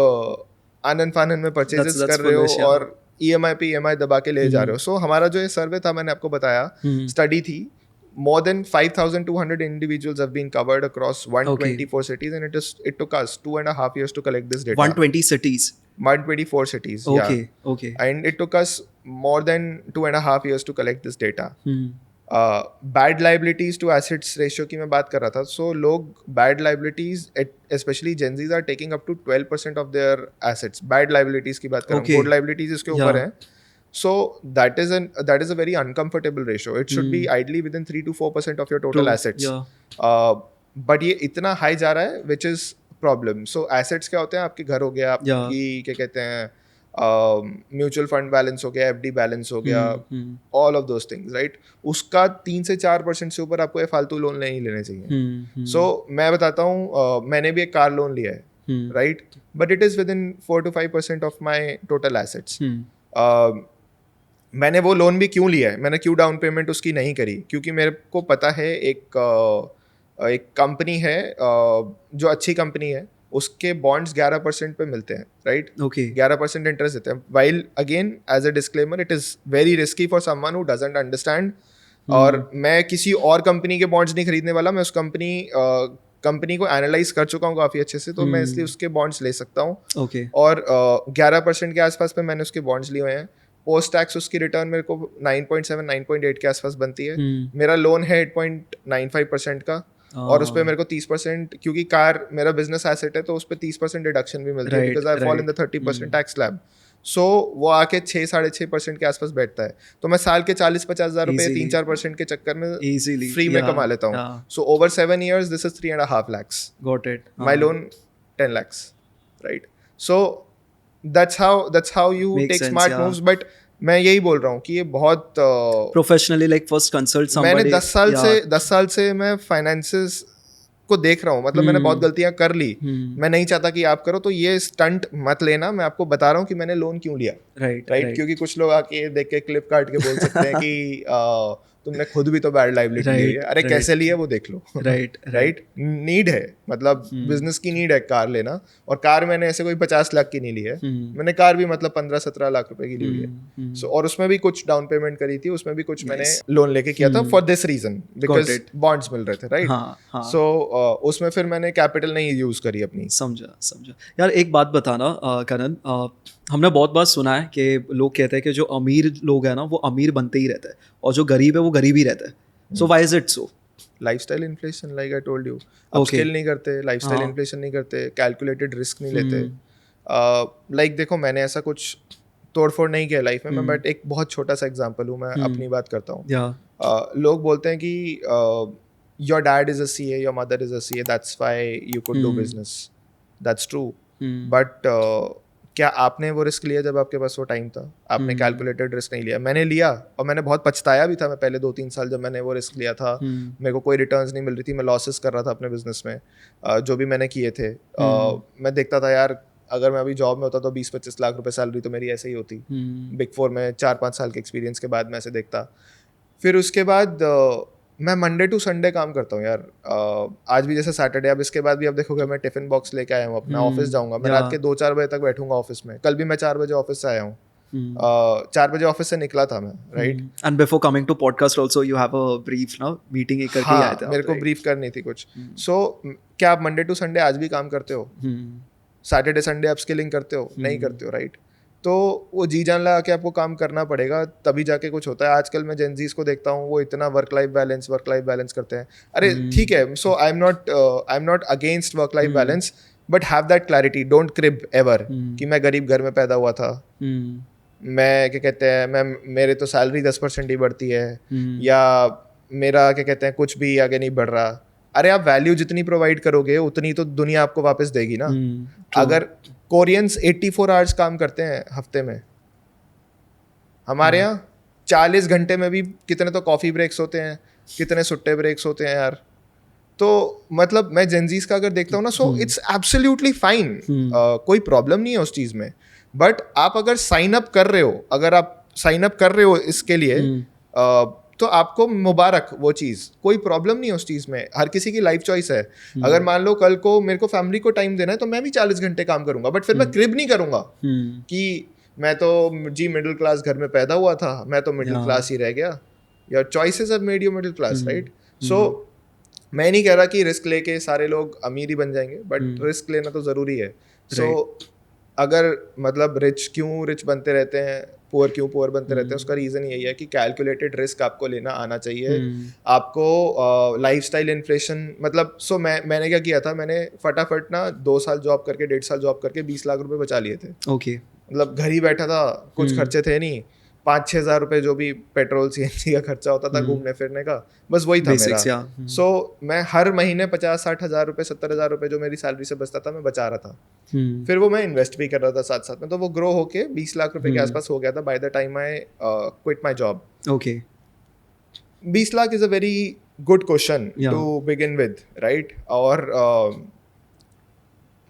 आनंद फानंद में परचेजेस कर रहे हो और EMI पे EMI दबा के ले जा रहे हो। सो हमारा जो ये सर्वे था, मैंने आपको बताया, स्टडी थी, more than 5,200 individuals have been covered across 124 cities, and it took us 2.5 years to collect this data. 120 cities? 124 cities, okay. And it took us more than 2.5 years to collect this data. Bad liabilities to assets ratio की मैं बात कर रहा था, so लोग bad liabilities, specially Gen Zs, are taking up to 12% of their assets. Bad liabilities की बात कर रहा हूँ, गुड लाइबिलिटीज इसके ऊपर है। So that is a very uncomfortable ratio. It should be ideally within 3 to 4% of your total assets. But ये इतना हाई जा रहा है, which is problem. So assets क्या होते हैं? आपके घर हो गया, आपकी क्या कहते हैं, म्यूचुअल फंड बैलेंस हो गया, FD बैलेंस हो गया, all of those things, right? उसका 3 से 4% से ऊपर आपको ये फालतू लोन नहीं लेने चाहिए। सो मैं बताता हूँ, मैंने भी एक कार लोन लिया है, right? But it is with in 4 to 5% of my total assets. मैंने वो लोन भी क्यों लिया है, मैंने क्यों डाउन पेमेंट उसकी नहीं करी, क्योंकि मेरे को पता है एक कंपनी है जो अच्छी कंपनी है, उसके बॉन्ड्स 11% पे मिलते हैं, राइट? 11% इंटरेस्ट देते हैं। While again as a disclaimer, it is very risky for someone who doesn't understand. और मैं किसी और कंपनी के बॉन्ड्स नहीं खरीदने वाला, मैं उस कंपनी को एनालाइज कर चुका हूँ काफ़ी अच्छे से, तो मैं इसलिए उसके बॉन्ड्स ले सकता हूँ। और 11% के आसपास पे मैंने उसके बॉन्ड्स लिए हुए हैं। पोस्ट टैक्स उसकी रिटर्न मेरे को 9.7 9.8 के आसपास बनती है। मेरा लोन है 8.95% का, और उस पर मेरे को 30%, क्योंकि कार मेरा बिजनेस एसेट है तो उस पर 30% डिडक्शन भी मिलती है, because I fall in the 30% tax slab. So वो आके 6-6.5% के आसपास बैठता है, तो मैं साल के 40-50 हज़ार रुपए 3-4% के चक्कर में फ्री में कमा लेता हूँ। So over 7 years this is 3.5 lakhs. Got it. My loan 10 lakhs, right? So that's how you Makes take sense, smart moves. But मैं यही बोल रहा हूँ कि ये बहुत professionally, like first consult somebody. मैंने 10 साल से मैं फाइनेंसेस को देख रहा हूँ, मतलब मैंने बहुत गलतियां कर ली, हम्म। मैं नहीं चाहता कि आप करो, तो ये स्टंट मत लेना, मैं आपको बता रहा हूँ कि मैंने लोन क्यों लिया। राइट राइट, क्योंकि कुछ लोग आके देख के क्लिप काट के बोल सकते हैं कि तुमने खुद भी तो बैड लाइबिलिटी ली है, राइट अरे कैसे ली है वो देख लो। राइट राइट, नीड है, मतलब बिजनेस की नीड है कार लेना, और कार मैंने ऐसे कोई 50 लाख की नहीं ली है, मैंने कार भी मतलब 15-17 लाख रुपए की ली हुई है। सो और उसमें भी कुछ डाउन पेमेंट करी थी, उसमें भी कुछ मैंने लोन लेके किया था for this reason, because it. Bonds मिल रहे थे। राइट, हाँ हाँ सो उसमें फिर मैंने कैपिटल नहीं यूज करी अपनी। समझा समझा। यार एक बात बताना करण, हमने बहुत बार सुना है कि लोग कहते हैं कि जो अमीर लोग हैं ना वो अमीर बनते ही रहते हैं और जो गरीब है वो गरीब ही रहता है। So why is it so? Lifestyle inflation, like I told you, Okay. Upskill नहीं करते, लाइफस्टाइल हाँ। इन्फ्लेशन नहीं करते, कैलकुलेटेड रिस्क नहीं लेते। लाइक देखो, मैंने ऐसा कुछ तोड़फोड़ नहीं किया लाइफ में, मैं बट एक बहुत छोटा सा एग्जांपल हूँ, मैं अपनी बात करता हूँ। या लोग बोलते हैं कि your dad is a CA, your mother is a CA, that's why you could do business. That's true, but क्या आपने वो रिस्क लिया जब आपके पास वो टाइम था? आपने कैलकुलेटेड रिस्क नहीं लिया। मैंने लिया, और मैंने बहुत पछताया भी था। मैं पहले 2-3 साल जब मैंने वो रिस्क लिया था, मेरे को कोई रिटर्न्स नहीं मिल रही थी, मैं लॉसेस कर रहा था अपने बिजनेस में, जो भी मैंने किए थे। मैं देखता था यार, अगर मैं अभी जॉब में होता तो 20-25 लाख रुपए सैलरी तो मेरी ऐसे ही होती। बिग 4 में 4-5 साल के एक्सपीरियंस के बाद मैं ऐसे देखता। फिर उसके बाद मैं मंडे टू संडे काम करता हूँ यार। आज भी जैसे सैटरडे, अब इसके बाद भी अब देखोगे मैं टिफिन बॉक्स लेके आया हूँ अपना, ऑफिस जाऊंगा मैं, रात के 2-4 बजे तक बैठूंगा ऑफिस में। कल भी मैं 4 बजे ऑफिस से आया हूँ, 4 बजे ऑफिस से निकला था मैं। Right, and before coming to podcast also you have a brief ना, मीटिंग एक करके ही आए थे हाँ, आप, मेरे को right? ब्रीफ करनी थी कुछ। सो क्या आप मंडे टू संडे आज भी काम करते हो? सैटरडे संडे अपस्किलिंग करते हो? नहीं करते हो। राइट, तो वो जी जान लगा के आपको काम करना पड़ेगा, तभी जाके कुछ होता है। आजकल मैं जेनजीज को देखता हूँ, वो इतना वर्क लाइफ बैलेंस करते हैं। अरे ठीक है, so I am not against work life balance, but have that clarity, don't crib ever कि मैं गरीब घर में पैदा हुआ था, मैं क्या कहते हैं, मैं मेरे तो सैलरी 10% ही बढ़ती है, या मेरा क्या कहते हैं कुछ भी आगे नहीं बढ़ रहा। अरे आप वैल्यू जितनी प्रोवाइड करोगे उतनी तो दुनिया आपको वापस देगी ना। अगर कोरियंस 84 आवर्स काम करते हैं हफ्ते में, हमारे यहाँ 40 घंटे में भी कितने तो कॉफ़ी ब्रेक्स होते हैं, कितने सुट्टे ब्रेक्स होते हैं यार। तो मतलब मैं जेनजीज का अगर देखता हूँ ना, सो इट्स एब्सोल्युटली फाइन, कोई प्रॉब्लम नहीं है उस चीज़ में। बट आप अगर साइन अप कर रहे हो, अगर आप साइन अप कर रहे हो इसके लिए, तो आपको मुबारक वो चीज़, कोई प्रॉब्लम नहीं है उस चीज़ में। हर किसी की लाइफ चॉइस है। अगर मान लो कल को मेरे को फैमिली को टाइम देना है तो मैं भी 40 घंटे काम करूंगा, बट फिर मैं क्रिब नहीं करूंगा कि मैं तो जी मिडिल क्लास घर में पैदा हुआ था, मैं तो मिडिल क्लास ही रह गया। Your choices are made you middle class, right? So मैं नहीं कह रहा कि रिस्क लेके सारे लोग अमीर ही बन जाएंगे, बट रिस्क लेना तो ज़रूरी है। सो अगर मतलब रिच क्यों रिच बनते रहते हैं, पुअर क्यों पुअर बनते रहते हैं, उसका रीज़न यही है कि कैलकुलेटेड रिस्क आपको लेना आना चाहिए। आपको लाइफस्टाइल इन्फ्लेशन, मतलब सो मैंने क्या किया था, मैंने फटाफट ना 2 साल जॉब करके, 1.5 साल जॉब करके 20 लाख रुपए बचा लिए थे। ओके, मतलब घर ही बैठा था, कुछ खर्चे थे नहीं, 5-6 हज़ार रुपये जो भी पेट्रोल CNG का खर्चा होता था घूमने फिरने का, बस वही था Basics, मेरा। yeah. सो मैं हर महीने 50-60 हज़ार रुपये, 70 हज़ार रुपये जो मेरी सैलरी से बचता था मैं बचा रहा था। फिर वो मैं इन्वेस्ट भी कर रहा था साथ साथ में, तो वो ग्रो होके 20 लाख रुपए के आसपास हो गया था by the time I quit my job. Okay, 20 lakh is a very good question Yeah. To begin with, right? और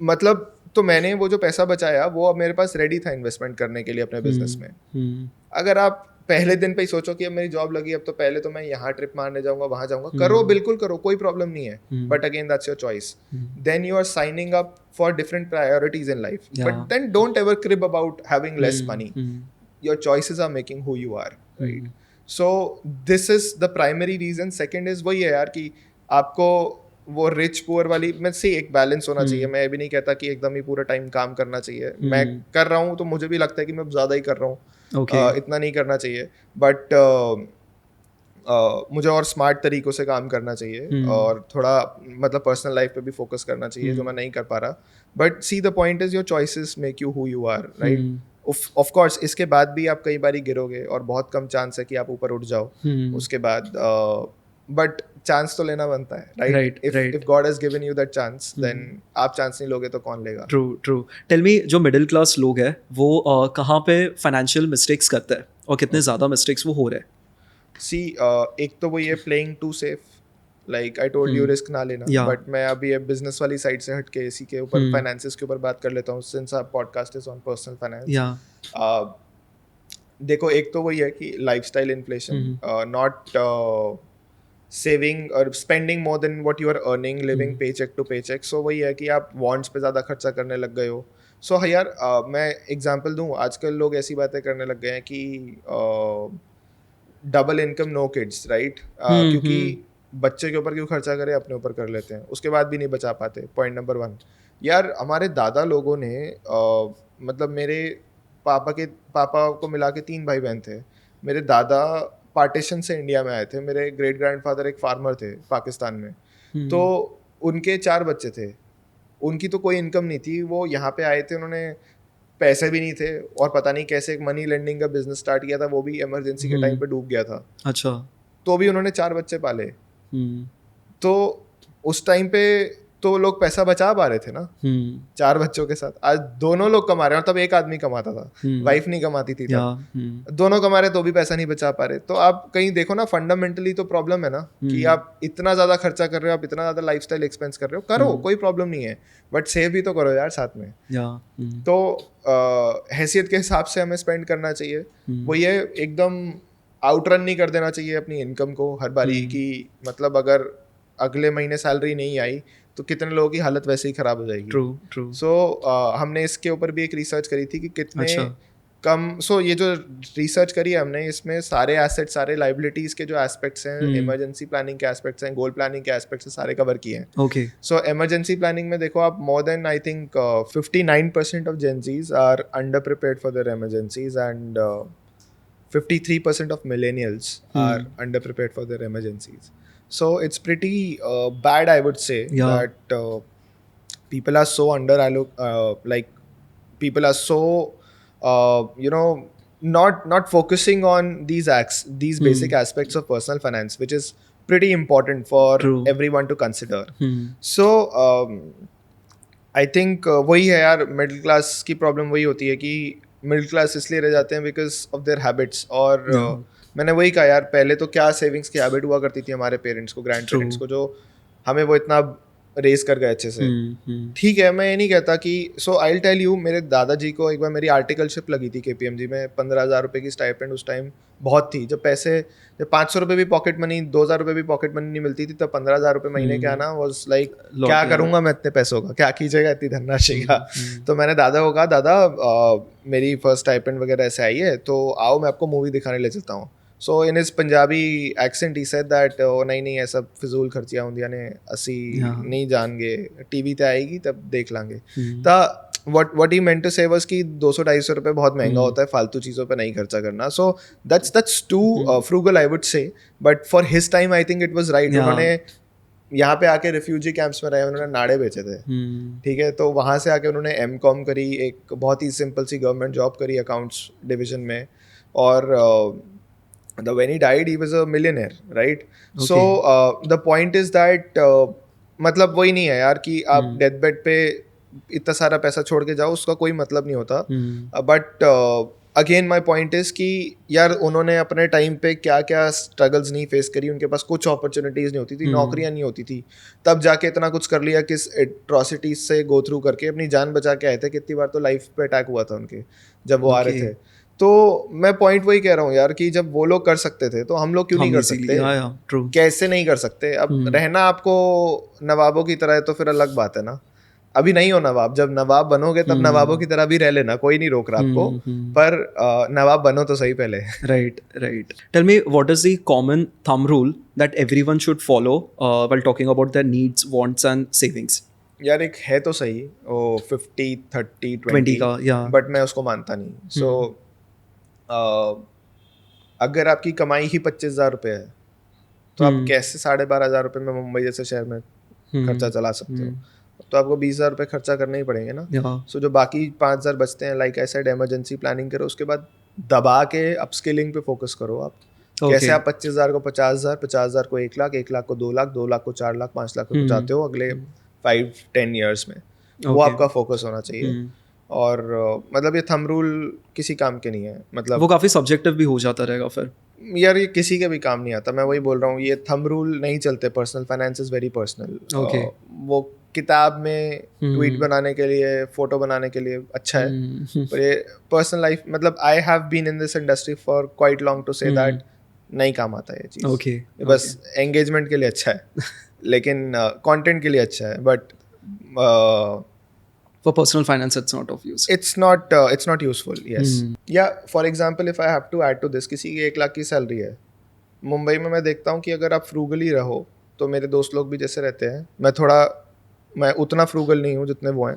मतलब तो मैंने वो जो पैसा बचाया वो अब मेरे पास रेडी था इन्वेस्टमेंट करने के लिए अपने बिजनेस में। अगर आप पहले दिन पे ही सोचो कि अब मेरी जॉब लगी, अब तो पहले तो मैं यहाँ ट्रिप मारने जाऊंगा, वहां जाऊंगा, करो, बिल्कुल करो, कोई प्रॉब्लम नहीं है, but again that's your choice. Then you are signing up for different priorities in life, but then don't ever crib about having less money. Your choices are making who you are, right? So this is the primary reason. Second is वही है यार कि आपको वो rich poor वाली में से एक बैलेंस होना चाहिए। मैं भी नहीं कहता कि एकदम ही पूरा टाइम काम करना चाहिए, मैं कर रहा हूँ तो मुझे भी लगता है कि मैं ज़्यादा ही कर रहा हूँ, इतना नहीं करना चाहिए, बट मुझे और स्मार्ट तरीक़ों से काम करना चाहिए और थोड़ा मतलब पर्सनल लाइफ पे भी फोकस करना चाहिए, जो मैं नहीं कर पा रहा। But see the point is your choices make you who you are, right? Of course इसके बाद भी आप कई बारी गिरोगे और बहुत कम चांस है कि आप ऊपर उठ जाओ उसके बाद, बट चांस तो लेना बनता है, right? If God has given you that chance, then आप चांस नहीं लोगे तो कौन लेगा? ट्रू। टेल मी, जो मिडिल क्लास लोग हैं वो कहाँ पे फाइनेंशियल मिस्टेक्स करते हैं और कितने ज़्यादा मिस्टेक्स वो हो रहे हैं? सी एक तो वो ये playing too safe, like I told you risk ना लेना, Yeah. बट मैं अभी अब बिजनेस वाली साइड से हट के इसी के ऊपर फाइनेंसेस के ऊपर बात कर लेता हूँ, since our podcast is on personal finance. Yeah. देखो, एक तो वही है कि लाइफस्टाइल इन्फ्लेशन, नॉट सेविंग और spending more than what you are earning, living paycheck to paycheck. So वही है कि आप वांट्स पे ज़्यादा खर्चा करने लग गए हो. सो यार, मैं एग्जांपल दूं, आजकल लोग ऐसी बातें करने लग गए हैं कि double income no kids, right? क्योंकि बच्चे के ऊपर क्यों खर्चा करें, अपने ऊपर कर लेते हैं, उसके बाद भी नहीं बचा पाते. Point number 1. यार, हमारे दादा लोगों ने मतलब मेरे पापा को मिला के 3 भाई बहन थे. मेरे दादा पार्टीशन से इंडिया में आए थे. मेरे ग्रेट ग्रैंडफादर एक फार्मर थे पाकिस्तान में. तो उनके 4 बच्चे थे. उनकी तो कोई इनकम नहीं थी. वो यहाँ पे आए थे, उन्होंने पैसे भी नहीं थे, और पता नहीं कैसे एक मनी लेंडिंग का बिजनेस स्टार्ट किया था, वो भी इमरजेंसी के टाइम पे डूब गया था. अच्छा. तो भी उन्होंने 4 बच्चे पाले. तो उस टाइम पे तो लोग पैसा बचा पा रहे थे ना 4 बच्चों के साथ. आज दोनों लोग कमा रहे हैं, और तब एक आदमी कमाता था, वाइफ नहीं कमाती थी तब. दोनों कमा रहे तो भी पैसा नहीं बचा पा रहे. तो आप कहीं देखो ना, फंडामेंटली तो प्रॉब्लम है ना, कि आप इतना ज्यादा खर्चा कर रहे हो, आप इतना ज्यादा लाइफस्टाइल एक्सपेंस कर रहे हो. करो, कोई प्रॉब्लम नहीं है, बट सेव भी तो करो यार साथ में. तो हैसियत के हिसाब से हमें स्पेंड करना चाहिए. वो ये एकदम आउटरन नहीं कर देना चाहिए अपनी इनकम को हर बारी, कि मतलब अगर अगले महीने सैलरी नहीं आई तो कितने लोगों की हालत वैसे ही खराब हो जाएगी. ट्रू. सो हमने इसके ऊपर भी एक रिसर्च करी थी कि कितने अच्छा. कम. सो ये जो रिसर्च करी है हमने, इसमें सारे एसेट, सारे लाइबिलिटीज के जो एस्पेक्ट्स हैं, इमरजेंसी प्लानिंग के एस्पेक्ट्स हैं, गोल प्लानिंग के एस्पेक्ट्स हैं, सारे कवर किए हैं. ओके. सो इमरजेंसी प्लानिंग में देखो आप, more than I think 59% of Gen Zs are underprepared for their emergencies, and 53% of millennials are underprepared for their emergencies. So it's pretty bad, I would say, that people are so like people are so not focusing on these basic aspects of personal finance, which is pretty important for everyone to consider. So I think वही है यार, middle class की problem वही होती है कि middle class इसलिए रह जाते हैं बिकॉज ऑफ देयर हैबिट्स. और मैंने वही कहा यार, पहले तो क्या सेविंग्स की हैबिट हुआ करती थी हमारे पेरेंट्स को, ग्रैंड पेरेंट्स को, जो हमें वो इतना रेस कर गए अच्छे से. ठीक है, मैं ये नहीं कहता कि. सो आई विल टेल यू, मेरे दादाजी को एक बार मेरी आर्टिकलशिप लगी थी KPMG में. 15,000 रुपये की स्टाइपेंड उस टाइम बहुत थी. जब 500 रुपये भी पॉकेट मनी, 2,000 रुपये भी पॉकेट मनी नहीं मिलती थी, तब 15,000 रुपये महीने के आना वॉज लाइक, क्या करूँगा मैं इतने पैसों का, क्या कीजिएगा इतनी धनराशि का. तो मैंने दादा को कहा, दादा मेरी फर्स्ट स्टाइपेंड वगैरह ऐसे आई है, तो आओ मैं आपको मूवी दिखाने ले चलता हूँ. So in his Punjabi accent he said that, नहीं ऐसा फिजूल खर्चियाँ होंदियां ने, असी नहीं जाएंगे, टीवी पे आएगी तब देख लांगे. तो what he meant to say was कि 200-250 रुपये बहुत महंगा होता है, फालतू चीज़ों पे नहीं खर्चा करना. So that's too frugal, I would say, but for his time I think it was right. उन्होंने यहाँ पे आके रिफ्यूजी कैंप्स में रहे, उन्होंने नाड़े बेचे थे. ठीक है, तो वहाँ से आके उन्होंने M.Com करी, एक बहुत ही सिंपल सी गवर्नमेंट जॉब करी अकाउंट्स डिवीजन में, और when he died he was a millionaire, right? Okay. So the point is that मतलब वही नहीं है यार कि आप डेथ बेड पे इतना सारा पैसा छोड़ के जाओ, उसका कोई मतलब नहीं होता. But again my point is कि यार उन्होंने अपने टाइम पे क्या क्या स्ट्रगल्स नहीं फेस करी. उनके पास कुछ अपॉर्चुनिटीज़ नहीं होती थी, नौकरियां नहीं होती थी, तब जाके इतना कुछ कर लिया, किस एट्रोसिटीज से गो थ्रू करके अपनी जान बचा के आए थे. कितनी बार तो लाइफ पे अटैक हुआ था उनके जब वो आ रहे थे. तो मैं पॉइंट वही कह रहा हूँ यार कि जब वो लोग कर सकते थे तो हम लोग क्यों नहीं कर सकते. कैसे नहीं कर सकते. अब रहना आपको नवाबों की तरह है तो फिर अलग बात है ना. अभी नहीं हो नवाब, जब नवाब बनोगे तब नवाबों की तरह भी रह लेना, कोई नहीं रोक रहा आपको, पर नवाब बनो तो सही पहले. Right. Tell me, what is the common thumb rule that everyone should follow while talking about their needs, wants and savings? यार एक है तो सही, वो 50-30-20 का, बट मैं उसको मानता नहीं. सो अगर आपकी कमाई ही 25,000 रुपये है तो आप कैसे 12,500 रुपये में मुंबई जैसे शहर में खर्चा चला सकते हो. तो आपको 20,000 रुपये खर्चा करने ही पड़ेंगे ना. सो जो बाकी 5,000 बचते हैं, like I said, emergency planning करो, उसके बाद दबा के अपस्किलिंग पे फोकस करो. आप कैसे आप 25,000 को 50,000, 50,000 को 1 लाख, 1 लाख को 2 लाख, 2 लाख को 4 लाख, 5 लाख को चाहते हो अगले 5-10 ईयर्स में. वो आपका फोकस होना चाहिए. और मतलब ये थंब रूल किसी काम के नहीं है. मतलब वो काफ़ी सब्जेक्टिव भी हो जाता रहेगा फिर. यार ये किसी के भी काम नहीं आता, मैं वही बोल रहा हूँ, ये थंब रूल नहीं चलते, personal finance is very personal. Okay. वो किताब में ट्वीट बनाने के लिए, फोटो बनाने के लिए अच्छा है, पर ये पर्सनल लाइफ, मतलब I have been in this industry for quite long to say that नहीं काम आता ये चीज़। Okay, ये बस एंगेजमेंट के लिए अच्छा है लेकिन कंटेंट के लिए अच्छा है, but For personal finance, it's not of use. it's not useful. Yes. Yeah, for example, if I have to add to this, किसी की 1 लाख की सैलरी है, मुंबई में मैं देखता हूँ कि अगर आप फ्रूगली रहो, तो मेरे दोस्त लोग भी जैसे रहते हैं, मैं उतना फ्रूगल नहीं हूँ जितने वो हैं,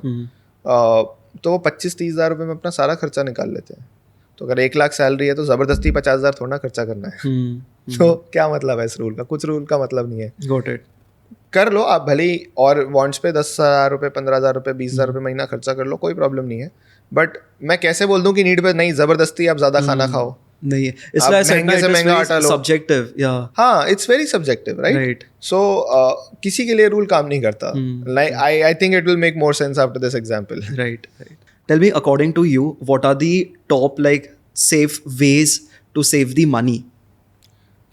तो वो 25-30 हज़ार रुपये में अपना सारा खर्चा निकाल लेते हैं। तो अगर 1 लाख सैलरी है तो ज़बरदस्ती 50,000 थोड़ा ना खर्चा करना है। तो क्या मतलब है इस रूल का? कुछ रूल का मतलब नहीं है। Got it. कर लो आप भले ही, और वॉन्ट्स पे 10,000 रुपये, 15,000 रुपये, 20,000 रुपये महीना खर्चा कर लो, कोई प्रॉब्लम नहीं है। बट मैं कैसे बोल दूं कि नीड पे नहीं, ज़बरदस्ती आप ज़्यादा खाना खाओ? नहीं है, इसलिए I said महंगे ना, से it is महंगा very आटा लो। subjective. Yeah. हाँ, it's very subjective, right? Right. सो किसी के लिए रूल काम नहीं करता। Like I think it will make more sense after this example. Right. Tell me, according to you, what are the top like safe ways to save the money?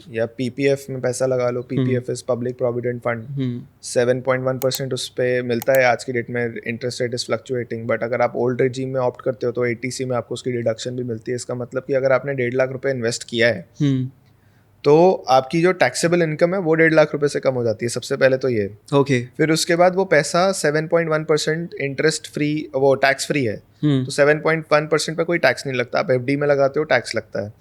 या PPF में पैसा लगा लो, PPF is public provident fund, 7.1% उस पर मिलता है आज की डेट में। Interest rate is fluctuating, but अगर आप ओल्ड रेजीम में ऑप्ट करते हो तो एटीसी में आपको उसकी डिडक्शन भी मिलती है। इसका मतलब कि अगर आपने 1.5 लाख रुपए इन्वेस्ट किया है तो आपकी जो टैक्सेबल इनकम है वो 1.5 लाख रुपए से कम हो जाती है, सबसे पहले तो ये। Okay. फिर उसके बाद वो पैसा 7.1% इंटरेस्ट फ्री, वो टैक्स फ्री है, तो 7.1% पे कोई टैक्स नहीं लगता। आप एफडी में लगाते हो, टैक्स लगता है।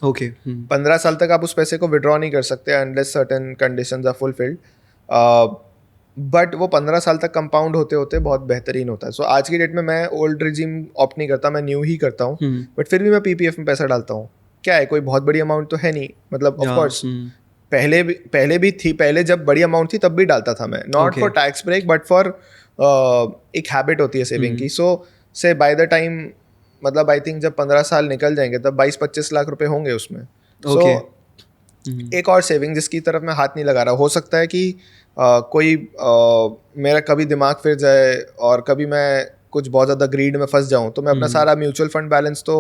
Okay. 15 साल तक आप उस पैसे को विड्रॉ नहीं कर सकते unless certain conditions are fulfilled, but वो 15 साल तक कंपाउंड होते होते बहुत बेहतरीन होता है। सो आज की डेट में मैं ओल्ड रिजीम ऑप्ट नहीं करता, मैं न्यू ही करता हूँ, बट फिर भी मैं पीपीएफ में पैसा डालता हूँ। क्या है, कोई बहुत बड़ी अमाउंट तो है नहीं, मतलब ऑफ कोर्स पहले भी थी, पहले जब बड़ी अमाउंट थी तब भी डालता था मैं, not for tax break but for एक हैबिट होती है सेविंग की। सो से बाय द टाइम, मतलब आई थिंक जब 15 साल निकल जाएंगे तब 22-25 लाख रुपए होंगे उसमें। सो एक और सेविंग जिसकी तरफ मैं हाथ नहीं लगा रहा। हो सकता है कि कोई मेरा कभी दिमाग फिर जाए और कभी मैं कुछ बहुत ज़्यादा ग्रीड में फंस जाऊं, तो मैं अपना सारा म्यूचुअल फंड बैलेंस तो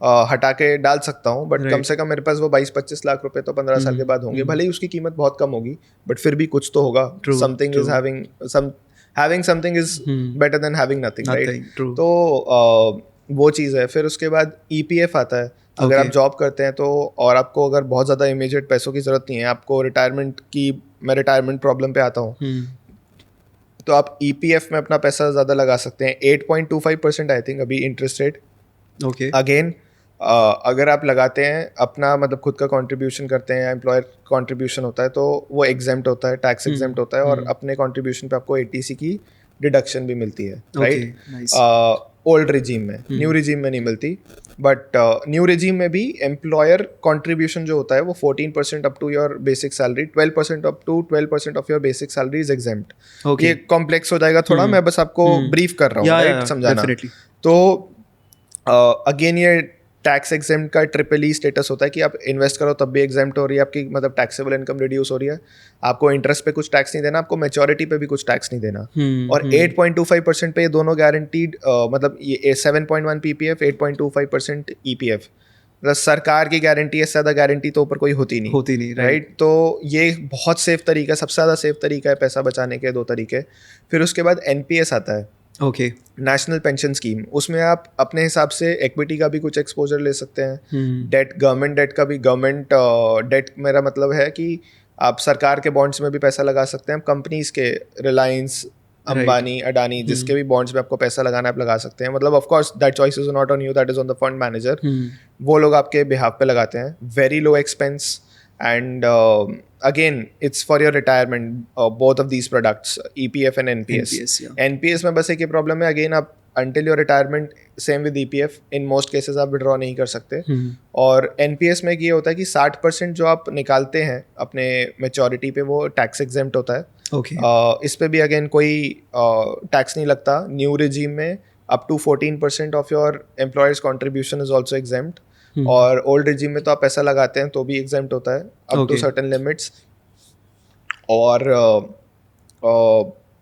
हटा के डाल सकता हूँ, बट कम से कम मेरे पास वो 22-25 लाख रुपए तो 15 साल के बाद होंगे। भले ही उसकी कीमत बहुत कम होगी, बट फिर भी कुछ तो होगा। Something is having something is better than having nothing, right? तो वो चीज़ है। फिर उसके बाद ईपीएफ आता है। अगर आप जॉब करते हैं तो, और आपको अगर बहुत ज़्यादा इमीडिएट पैसों की ज़रूरत नहीं है, आपको रिटायरमेंट की, मैं रिटायरमेंट प्रॉब्लम पे आता हूँ, तो आप ईपीएफ में अपना पैसा ज़्यादा लगा सकते हैं। 8.25% आई थिंक अभी इंटरेस्ट रेट। Okay. अगेन अगर आप लगाते हैं अपना, मतलब खुद का कंट्रीब्यूशन करते हैं या एम्प्लॉयर कंट्रीब्यूशन होता है, तो वो एग्जेम्प्ट होता है, टैक्स एग्जेम्प्ट होता है, और अपने कंट्रीब्यूशन पे आपको एटीसी की डिडक्शन भी मिलती है, राइट? ओल्ड रिजीम में, न्यू रिजीम में नहीं मिलती, बट न्यू रिजीम में भी एम्प्लॉयर कंट्रीब्यूशन जो होता है वो 14% up to your basic salary, 12% up to 12% of your basic salary is exempt. ये कॉम्प्लेक्स हो जाएगा थोड़ा, मैं बस आपको ब्रीफ कर रहा हूँ, राइट, समझाना। तो अगेन ये टैक्स एग्जेम्प्ट का ट्रिपल ई स्टेटस होता है कि आप इन्वेस्ट करो तब भी एग्जेम्प्ट हो रही है आपकी, मतलब टैक्सेबल इनकम रिड्यूस हो रही है, आपको इंटरेस्ट पे कुछ टैक्स नहीं देना, आपको मैच्योरिटी पे भी कुछ टैक्स नहीं देना, और 8.25% पे ये दोनों गारंटीड, मतलब ये 7.1 पीपीएफ, 8.25% ईपीएफ, मतलब सरकार की गारंटी है, ज़्यादा गारंटी तो ऊपर कोई होती नहीं, राइट? तो ये बहुत सेफ तरीका, सबसे ज़्यादा सेफ तरीका है पैसा बचाने के, 2 तरीके। फिर उसके बाद एनपीएस आता है, नेशनल पेंशन स्कीम। उसमें आप अपने हिसाब से इक्विटी का भी कुछ एक्सपोजर ले सकते हैं, डेट, गवर्नमेंट डेट का भी। गवर्नमेंट डेट मेरा मतलब है कि आप सरकार के बॉन्ड्स में भी पैसा लगा सकते हैं, कंपनीज के, रिलायंस, अंबानी, अडानी, जिसके भी बॉन्ड्स में आपको पैसा लगाना है आप लगा सकते हैं। मतलब of course that choice is not on you, that is on the fund manager. वो लोग आपके बिहाफ पे लगाते हैं, very low expense, and again it's for your retirement, both of these products, EPF and NPS. NPS में बस एक ही problem है, अगेन आप until your retirement, same with EPF, in most cases आप विड्रॉ नहीं कर सकते। और NPS में ये होता है कि 60% जो आप निकालते हैं अपने मैच्योरिटी पे वो टैक्स एग्जेम्प्ट होता है। इस पे भी अगेन कोई टैक्स नहीं लगता। न्यू रिजीम में up to 14% of your employer's contribution is also exempt, और ओल्ड रिजीम में तो आप पैसा लगाते हैं तो भी एग्जेम्प्ट होता है अप टू सर्टेन लिमिट्स। और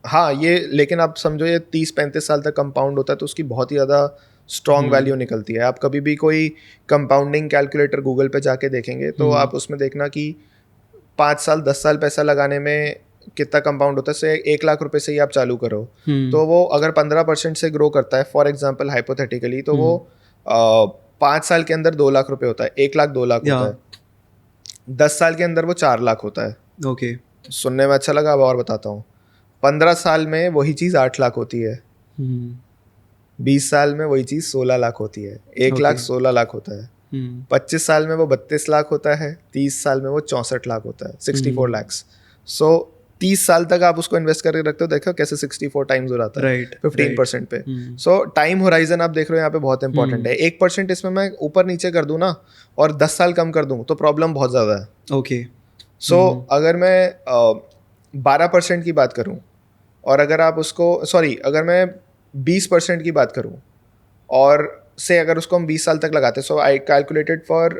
हाँ, ये लेकिन आप समझो ये 30-35 साल तक कंपाउंड होता है, तो उसकी बहुत ही ज़्यादा स्ट्रॉन्ग वैल्यू निकलती है। आप कभी भी कोई कंपाउंडिंग कैलकुलेटर गूगल पे जाके देखेंगे तो आप उसमें देखना कि 5 साल 10 साल पैसा लगाने में कितना कंपाउंड होता है। से 1 लाख रुपए से ही आप चालू करो तो वो अगर 15% से ग्रो करता है फॉर एग्जाम्पल हाइपोथेटिकली, तो वो 5 साल के अंदर 2 लाख रुपए होता है, 1 लाख 2 लाख होता है, 10 साल के अंदर वो 4 लाख होता है। ओके, सुनने में अच्छा लगा, अब और बताता हूँ। 15 साल में वही चीज़ 8 लाख होती है, 20 साल में वही चीज़ 16 लाख होती है, 1 लाख 16 लाख होता है, 25 साल में वो 32 लाख होता है, 30 साल में वो 64 लाख होता है, 64 लैक्स। सो 30 साल तक आप उसको इन्वेस्ट करके रखते हो, देखो कैसे 64 टाइम्स हो जाता है 15% पे। सो टाइम होराइजन आप देख रहे हो यहाँ पे बहुत इंपॉर्टेंट है। 1% इसमें मैं ऊपर नीचे कर दूँ ना और 10 साल कम कर दूँ तो प्रॉब्लम बहुत ज़्यादा है। ओके, सो अगर मैं 12% की बात करूँ और अगर आप उसको अगर मैं 20% की बात करूँ और से अगर उसको हम 20 साल तक लगाते हैं, so I calculated for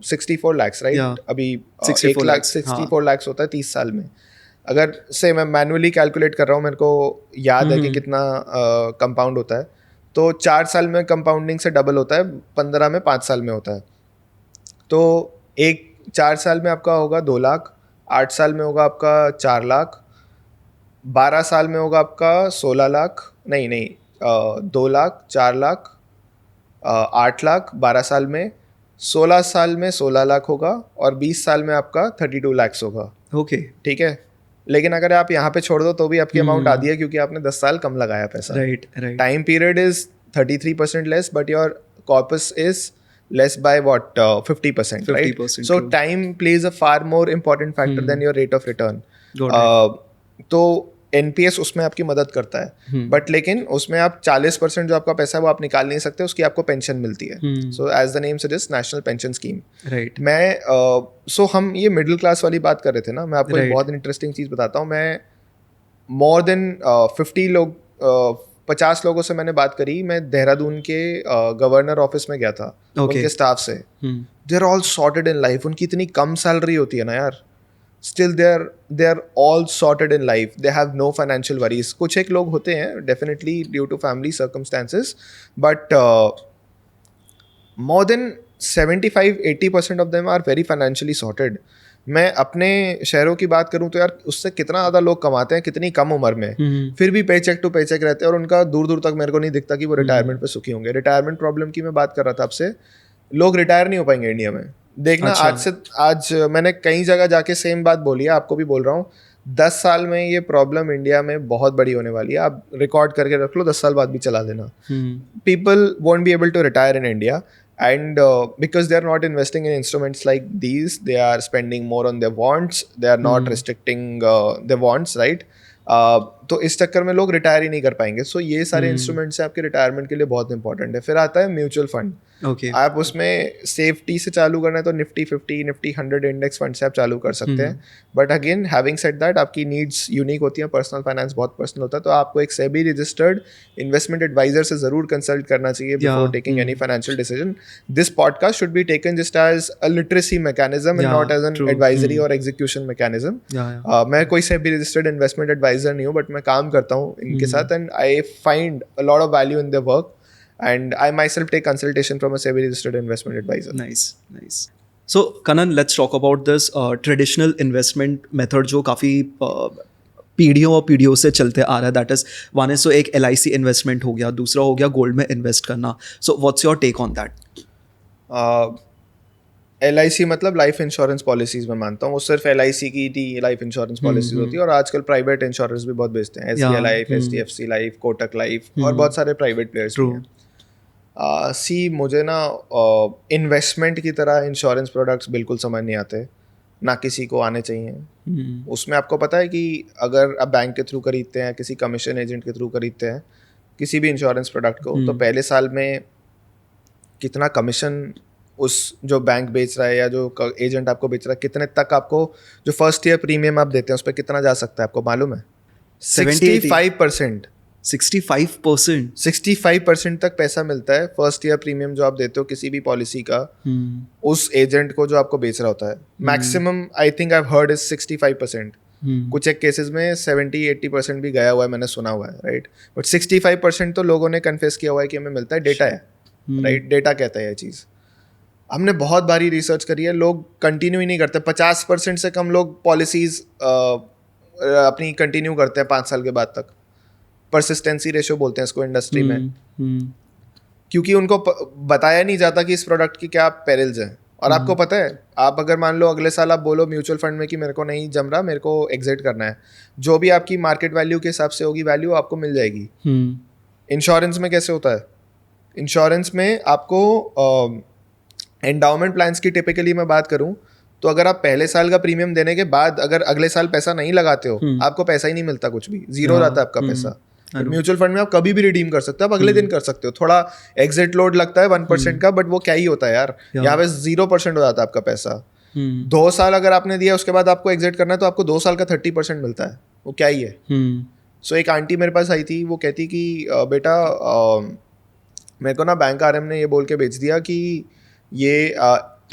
64 lakhs right. अभी 1 लाख 64 लैक्स होता है 30 साल में। अगर से मैं मैनुअली कैलकुलेट कर रहा हूँ, मेरे को याद है कि कितना कंपाउंड होता है, तो 4 साल में कंपाउंडिंग से डबल होता है, 15 में 5 साल में होता है। तो 4 साल में आपका होगा 2 लाख, 8 साल में होगा आपका 4 लाख, 12 साल में होगा आपका 16 लाख, नहीं 2 लाख 4 लाख 8 लाख 12 साल में, 16 साल में 16 लाख होगा और 20 साल में आपका 32 लैक्स होगा। ओके, ठीक है, लेकिन अगर आप यहाँ पे छोड़ दो तो भी आपकी अमाउंट आधी है क्योंकि आपने 10 साल कम लगाया पैसा। Right. Time period is 33% less but your corpus is less by what 50%, right? 50%, So true. time plays a far more important factor than your rate of return. तो NPS उसमें आपकी मदद करता है, बट लेकिन उसमें आप 40% जो आपका पैसा है वो आप निकाल नहीं सकते, उसकी आपको पेंशन मिलती है। So as the name suggest, national pension scheme. Right. मैं हम ये मिडिल क्लास वाली बात कर रहे थे ना, मैं आपको एक बहुत इंटरेस्टिंग चीज़ बताता हूँ। मैं मोर देन 50 लोगों से मैंने बात करी। मैं देहरादून के गवर्नर ऑफिस में गया था उनके स्टाफ से। They are all sorted in life. उनकी इतनी कम सैलरी होती है ना यार, still they are all sorted in life, they have no financial worries. कुछ एक लोग होते हैं definitely due to family circumstances, but more than 75-80% of them are very financially sorted. मैं अपने शहरों की बात करूं तो यार उससे कितना ज़्यादा लोग कमाते हैं कितनी कम उम्र में, फिर भी पे चेक टू पे चेक रहते हैं और उनका दूर दूर तक मेरे को नहीं दिखता कि वो रिटायरमेंट पे सुखी होंगे। रिटायरमेंट प्रॉब्लम की मैं बात कर रहा था आपसे। लोग रिटायर नहीं हो पाएंगे इंडिया में। देखना आज मैंने कई जगह जाके सेम बात बोली है, आपको भी बोल रहा हूँ। 10 साल में ये प्रॉब्लम इंडिया में बहुत बड़ी होने वाली है। आप रिकॉर्ड करके रख लो, 10 साल बाद भी चला देना। People won't be able to retire in India and because they are not investing in instruments like these, they are spending more on their wants, they are not restricting their wants, right? तो इस चक्कर में लोग retire ही नहीं कर पाएंगे। सो ये सारे इंस्ट्रूमेंट्स आपके रिटायरमेंट के लिए बहुत इंपॉर्टेंट है। फिर आता है म्यूचुअल फंड। आप उसमें सेफ्टी से चालू करना है तो निफ्टी 50 निफ्टी 100 इंडेक्स फंड से आप चालू कर सकते हैं। But again having said that, आपकी नीड्स यूनिक होती हैं, पर्सनल फाइनेंस बहुत पर्सनल होता है, तो आपको एक सेबी रजिस्टर्ड इन्वेस्टमेंट एडवाइजर से जरूर कंसल्ट करना चाहिए before taking any financial decision. This podcast should be taken just as a literacy mechanism and not as an advisory or execution mechanism. मैं कोई सेबी रजिस्टर्ड इन्वेस्टमेंट एडवाइजर नहीं हूँ, बट मैं काम करता हूँ इनके साथ and I find a lot of value in their work and I myself take consultation from a SEBI registered investment advisor. Nice. So Kanan, let's talk about this traditional investment method जो काफ़ी पीढ़ियों और पीढ़ियों से चलते आ रहा है। That is one is, तो एक LIC इन्वेस्टमेंट हो गया, दूसरा हो गया गोल्ड में इन्वेस्ट करना। So what's your take on that? LIC मतलब लाइफ इंश्योरेंस पॉलिसीज में मानता हूँ। वो सिर्फ LIC की लाइफ इंश्योरेंस पॉलिसीज होती है और आजकल प्राइवेट इंश्योरेंस भी बहुत बेचते हैं, SBI life, HDFC life, Kotak life और बहुत सारे प्राइवेट प्लेयर्स भी हैं। मुझे ना इन्वेस्टमेंट की तरह इंश्योरेंस प्रोडक्ट्स बिल्कुल समझ नहीं आते, ना किसी को आने चाहिए। उसमें आपको पता है कि अगर आप बैंक के थ्रू खरीदते हैं, किसी कमीशन एजेंट के थ्रू खरीदते हैं किसी भी इंश्योरेंस प्रोडक्ट को, तो पहले साल में कितना कमीशन उस जो बैंक बेच रहा है या जो एजेंट आपको बेच रहा है, कितने तक आपको जो फर्स्ट ईयर प्रीमियम आप देते हैं उस पर कितना जा सकता है, आपको मालूम है? 65%। 65% तक पैसा मिलता है फर्स्ट ईयर प्रीमियम जो आप देते हो किसी भी पॉलिसी का, उस एजेंट को जो आपको बेच रहा होता है। Maximum I think I have heard is 65%। कुछ एक केसेस में 70-80% भी गया हुआ है, मैंने सुना हुआ है, राइट। बट 65% तो लोगों ने कन्फेस किया हुआ है कि हमें मिलता है, डेटा है, राइट। डेटा कहता है ये चीज़। हमने बहुत बारी रिसर्च करी है, लोग कंटिन्यू ही नहीं करते। 50% से कम लोग पॉलिसीज अपनी कंटिन्यू करते हैं 5 साल के बाद तक। परसिस्टेंसी रेशियो बोलते हैं इसको इंडस्ट्री में, क्योंकि उनको बताया नहीं जाता कि इस प्रोडक्ट की क्या पेरिल्स हैं। और आपको पता है, आप अगर मान लो अगले साल आप बोलो म्यूचुअल फंड में कि मेरे को नहीं जम रहा, मेरे को एग्जिट करना है, जो भी आपकी मार्केट वैल्यू के हिसाब से होगी वैल्यू आपको मिल जाएगी। इंश्योरेंस में कैसे होता है? इंश्योरेंस में आपको एंडाउमेंट प्लान्स की टिपिकली मैं बात करूं तो अगर आप पहले साल का प्रीमियम देने के बाद अगर अगले साल पैसा नहीं लगाते हो, आपको पैसा ही नहीं मिलता, कुछ भी जीरो रहता है आपका पैसा। म्यूचुअल फंड में आप कभी भी रिडीम कर सकते हो, आप अगले दिन कर सकते हो। थोड़ा एग्जिट लोड लगता है 1% का, बट वो क्या ही होता है यार, यहाँ पे 0% हो जाता है आपका पैसा। 2 साल अगर आपने दिया उसके बाद आपको एग्जिट करना है तो आपको 2 साल का 30% मिलता है, वो क्या ही है। सो एक आंटी मेरे पास आई थी, वो कहती कि बेटा मेरे को ना बैंक आरएम ने ये बोल के बेच दिया कि ये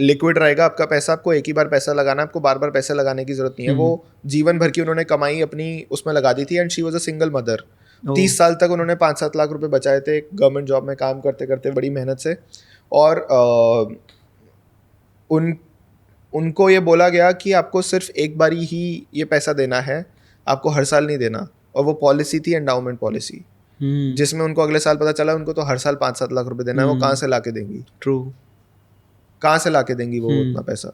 लिक्विड रहेगा आपका पैसा, आपको एक ही बार पैसा लगाना है, आपको बार बार पैसा लगाने की जरूरत नहीं है। वो जीवन भर की उन्होंने कमाई अपनी उसमें लगा दी थी, and she was a single mother. 30 साल तक उन्होंने 5-7 लाख रुपए बचाए थे गवर्नमेंट जॉब में काम करते करते बड़ी मेहनत से। और उनको ये बोला गया कि आपको सिर्फ एक बारी ही ये पैसा देना है, आपको हर साल नहीं देना। और वो पॉलिसी थी एंडाउमेंट पॉलिसी, जिसमें उनको अगले साल पता चला उनको तो हर साल 5-7 लाख रुपए देना है। वो कहाँ से ला के देंगी? ट्रू, कहाँ से ला के देंगी वो उतना पैसा?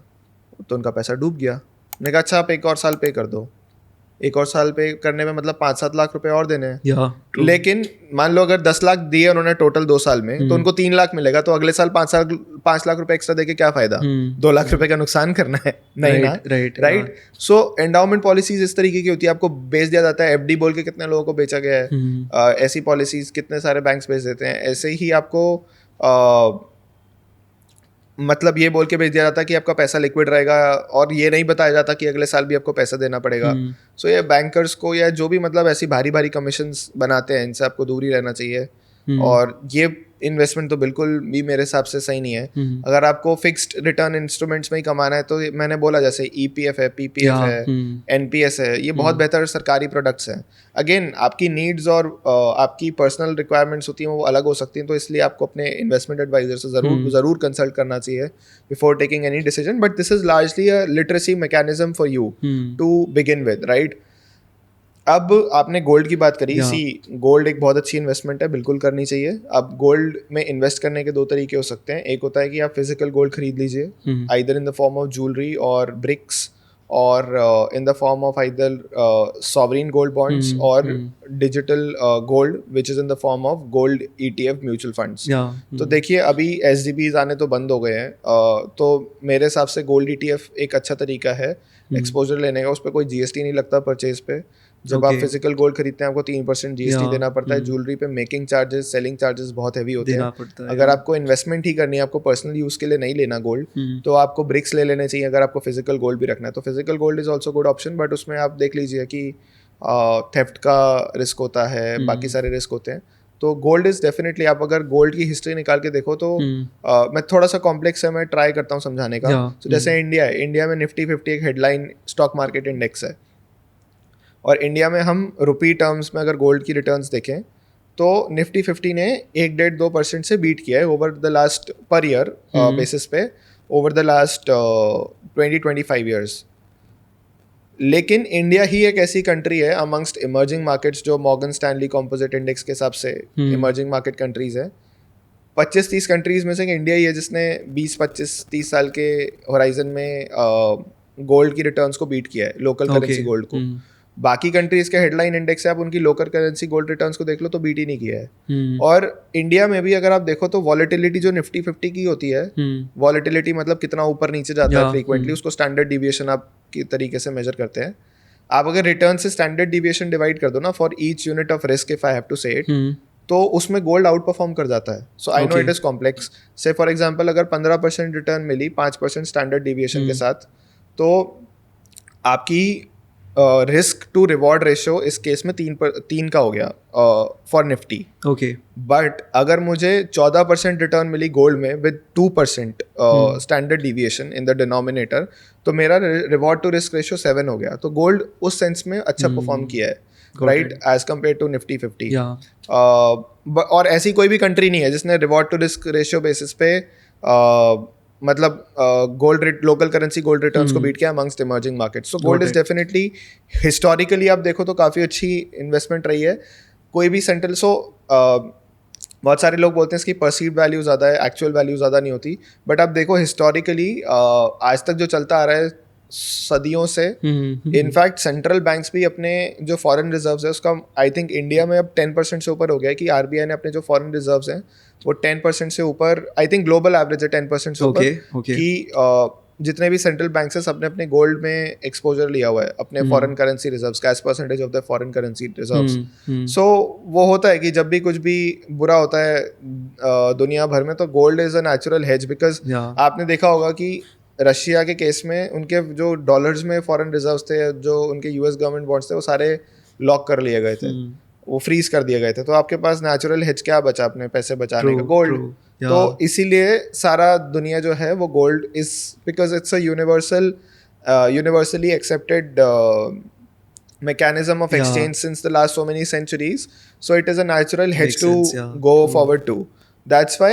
तो उनका पैसा डूब गया। मैंने कहा अच्छा आप एक और साल पे कर दो। एक और साल पे करने में मतलब 5-7 लाख रुपए और देने हैं। लेकिन मान लो अगर 10 लाख दिए उन्होंने टोटल 2 साल में, तो उनको 3 लाख मिलेगा। तो अगले साल 5 लाख रुपए एक्स्ट्रा देके क्या फायदा? 2 लाख रुपए का नुकसान करना है, नहीं ना? राइट। सो एंडाउमेंट पॉलिसीज इस तरीके की होती है, आपको बेच दिया जाता है। एफडी बोल के कितने लोगों को बेचा गया है, ऐसी पॉलिसीज कितने सारे बैंक्स बेच देते हैं। ऐसे ही आपको मतलब ये बोल के भेज दिया जाता है कि आपका पैसा लिक्विड रहेगा, और ये नहीं बताया जाता कि अगले साल भी आपको पैसा देना पड़ेगा। सो ये बैंकर्स को या जो भी मतलब ऐसी भारी भारी कमीशंस बनाते हैं, इनसे आपको दूर ही रहना चाहिए। और ये इन्वेस्टमेंट तो बिल्कुल भी मेरे हिसाब से सही नहीं है। अगर आपको फिक्स्ड रिटर्न इंस्ट्रूमेंट्स में ही कमाना है तो मैंने बोला जैसे ईपीएफ है, पीपीएफ है, एनपीएस है, ये बहुत बेहतर सरकारी प्रोडक्ट्स हैं। अगेन आपकी नीड्स और आपकी पर्सनल रिक्वायरमेंट्स होती हैं वो अलग हो सकती हैं, तो इसलिए आपको अपने इन्वेस्टमेंट एडवाइजर से ज़रूर कंसल्ट करना चाहिए before taking any decision. But this is largely a literacy mechanism for you to begin with, right. अब आपने गोल्ड की बात करी, सी गोल्ड एक बहुत अच्छी इन्वेस्टमेंट है, बिल्कुल करनी चाहिए। अब गोल्ड में इन्वेस्ट करने के 2 तरीके हो सकते हैं। एक होता है कि आप फिजिकल गोल्ड खरीद लीजिए, either in the form of jewellery और ब्रिक्स, और in the form of either sovereign gold bonds और digital gold which is in the form of gold ETF mutual funds. तो देखिए अभी SGPs आने तो बंद हो गए हैं, तो मेरे हिसाब से गोल्ड ETF एक अच्छा तरीका है एक्सपोजर लेने का। उस पर कोई GST नहीं लगता परचेज पे। जब आप फिजिकल गोल्ड खरीदते हैं आपको 3% GST देना पड़ता है। ज्वेलरी पे मेकिंग चार्जेस, सेलिंग चार्जेस बहुत हैवी होते हैं। अगर आपको इन्वेस्टमेंट ही करनी है, आपको पर्सनल यूज के लिए नहीं लेना गोल्ड, तो आपको ब्रिक्स ले लेने चाहिए। अगर आपको फिजिकल गोल्ड भी रखना है तो physical gold is also good option, but उसमें आप देख लीजिए कि थेफ्ट का रिस्क होता है, बाकी सारे रिस्क होते हैं। तो गोल्ड इज डेफिनेटली, आप अगर गोल्ड की हिस्ट्री निकाल के देखो तो मैं थोड़ा सा कॉम्प्लेक्स है, मैं ट्राई करता हूँ समझाने का। तो जैसे इंडिया है, इंडिया में निफ्टी 50 एक हेडलाइन स्टॉक मार्केट इंडेक्स है, और इंडिया में हम रुपी टर्म्स में अगर गोल्ड की रिटर्न्स देखें तो निफ्टी 50 ने 1-1.5% से बीट किया है over the last per year basis पे, ओवर द लास्ट 20-25 ईयर्स। लेकिन इंडिया ही एक ऐसी कंट्री है अमंगस्ट इमर्जिंग मार्केट्स, जो मॉर्गन स्टैनली कॉम्पोजिट इंडेक्स के हिसाब से इमर्जिंग मार्केट कंट्रीज है, 25-30 कंट्रीज में से इंडिया ही है जिसने 20-25-30 साल के होराइजन में गोल्ड की रिटर्न्स को बीट किया है, लोकल करेंसी गोल्ड को। बाकी कंट्रीज के हेडलाइन इंडेक्स है, आप उनकी लोकल करेंसी गोल्ड रिटर्न्स को देख लो तो बीट ही नहीं किया है। और इंडिया में भी अगर आप देखो तो वॉलेटिलिटी जो निफ्टी 50 की होती है, वॉलेटिलिटी मतलब कितना ऊपर नीचे जाता है फ्रीक्वेंटली, उसको स्टैंडर्ड डिविएशन आप की तरीके से मेजर करते हैं। आप अगर रिटर्न से स्टैंडर्ड डिविएशन डिवाइड कर दो ना for each unit of risk, if I have to say it, तो उसमें गोल्ड आउट परफॉर्म कर जाता है। So I know it is complex. Say for example अगर 15% रिटर्न मिली 5% स्टैंडर्ड डिविएशन के साथ, तो आपकी रिस्क टू रिवॉर्ड रेशियो इस केस में 3 का हो गया फॉर निफ्टी. Okay. बट अगर मुझे 14% रिटर्न मिली गोल्ड में with 2% standard deviation in the denominator, तो मेरा रिवॉर्ड टू रिस्क रेशियो 7 हो गया. तो गोल्ड उस सेंस में अच्छा परफॉर्म किया है, right, as compare to Nifty 50. Yeah. और ऐसी कोई भी कंट्री नहीं है जिसने reward to risk ratio basis पे मतलब gold rate local currency gold returns को बीट किया amongst emerging markets. So gold is definitely historically आप देखो तो काफ़ी अच्छी इन्वेस्टमेंट रही है. कोई भी सेंट्रल बहुत सारे लोग बोलते हैं इसकी परसीव्ड वैल्यू ज़्यादा है, एक्चुअल वैल्यू ज़्यादा नहीं होती. बट आप देखो हिस्टोरिकली आज तक जो चलता आ रहा है सदियों से, इनफैक्ट सेंट्रल बैंक्स भी अपने जो फॉरेन रिजर्व्स है उसका आई थिंक इंडिया में अब 10% से ऊपर हो गया है कि आरबीआई ने अपने जो फॉरेन रिजर्व्स हैं वो 10% से ऊपर, आई थिंक ग्लोबल एवरेज है 10% से ऊपर. Okay. कि जितने भी सेंट्रल बैंक्स हैं सबने अपने गोल्ड में एक्सपोजर लिया हुआ है अपने फॉरेन करेंसी रिजर्व्स का as percentage of the foreign currency reserves. So वो होता है कि जब भी कुछ भी बुरा होता है दुनिया भर में, तो gold is a natural hedge. Because आपने देखा होगा कि रशिया के केस में उनके जो डॉलर्स में फॉरेन रिजर्व्स थे, जो उनके यूएस गवर्नमेंट बॉन्ड्स थे, वो सारे लॉक कर लिए गए थे, वो फ्रीज कर दिए गए थे. तो आपके पास नेचुरल हेज क्या बचा अपने पैसे बचाने का? गोल्ड. तो इसीलिए सारा दुनिया जो है वो gold is because it's a universally accepted mechanism of exchange since the last so many centuries, so it is a natural hedge Makes to sense, yeah. go forward to. That's why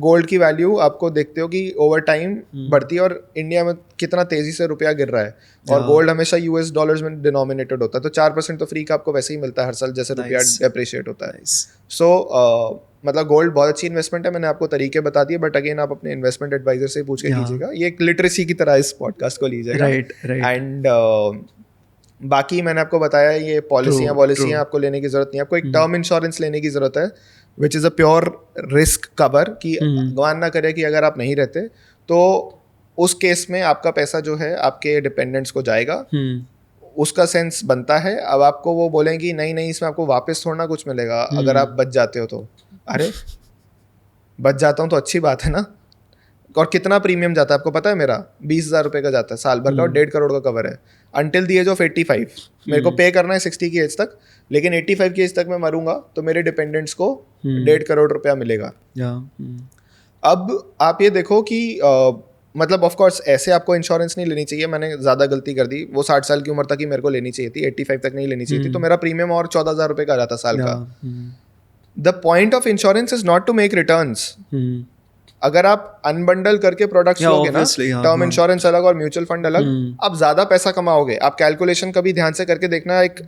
gold की value आपको देखते हो कि over time बढ़ती है. और India में कितना तेजी से रुपया गिर रहा है, और गोल्ड हमेशा यूएस डॉलर्स में डिनोमिनेटेड होता है, तो 4% तो फ्री का आपको वैसे ही मिलता है हर साल जैसे रुपया डेप्रिशिएट होता है. सो मतलब गोल्ड बहुत अच्छी इन्वेस्टमेंट है. मैंने आपको तरीके बता दिए, बट अगेन आप अपने इन्वेस्टमेंट एडवाइजर से पूछ के कीजिएगा. ये एक लिटरेसी की तरह इस पॉडकास्ट को लीजिएगा. एंड बाकी मैंने आपको बताया ये पॉलिसियाँ आपको लेने की जरूरत नहीं है. आपको एक टर्म इंश्योरेंस लेने की जरूरत है which is a pure risk cover, कि भगवान ना करे कि अगर आप नहीं रहते तो उस केस में आपका पैसा जो है आपके डिपेंडेंट्स को जाएगा. उसका सेंस बनता है. अब आपको वो बोलेंगे नहीं इसमें आपको वापस थोड़ा कुछ मिलेगा अगर आप बच जाते हो तो. अरे बच जाता हूँ तो अच्छी बात है ना. और कितना प्रीमियम जाता है आपको पता है? मेरा 20,000 रुपये का जाता है साल भर का, और 1.5 करोड़ का कवर है अंटिल द एज ऑफ 85. मेरे को पे करना है 60 की एज तक, लेकिन 85 की एज तक मैं मरूंगा तो मेरे डिपेंडेंट्स को 1.5 करोड़ रुपया मिलेगा. अब आप ये देखो कि मतलब ऑफ कोर्स ऐसे आपको इंश्योरेंस नहीं लेनी चाहिए. मैंने ज़्यादा गलती कर दी. वो 60 साल की उम्र तक ही मेरे को लेनी चाहिए थी, 85 तक नहीं लेनी चाहिए थी. तो मेरा प्रीमियम और 14,000 रुपये का जाता साल का. The point of insurance is not to make returns. अगर आप अनबंडल करके प्रोडक्ट्स लोगे ना, टर्म इंश्योरेंस अलग और म्यूचुअल फंड अलग, आप ज्यादा पैसा कमाओगे. आप कैलकुलेशन कभी ध्यान से करके देखना, एक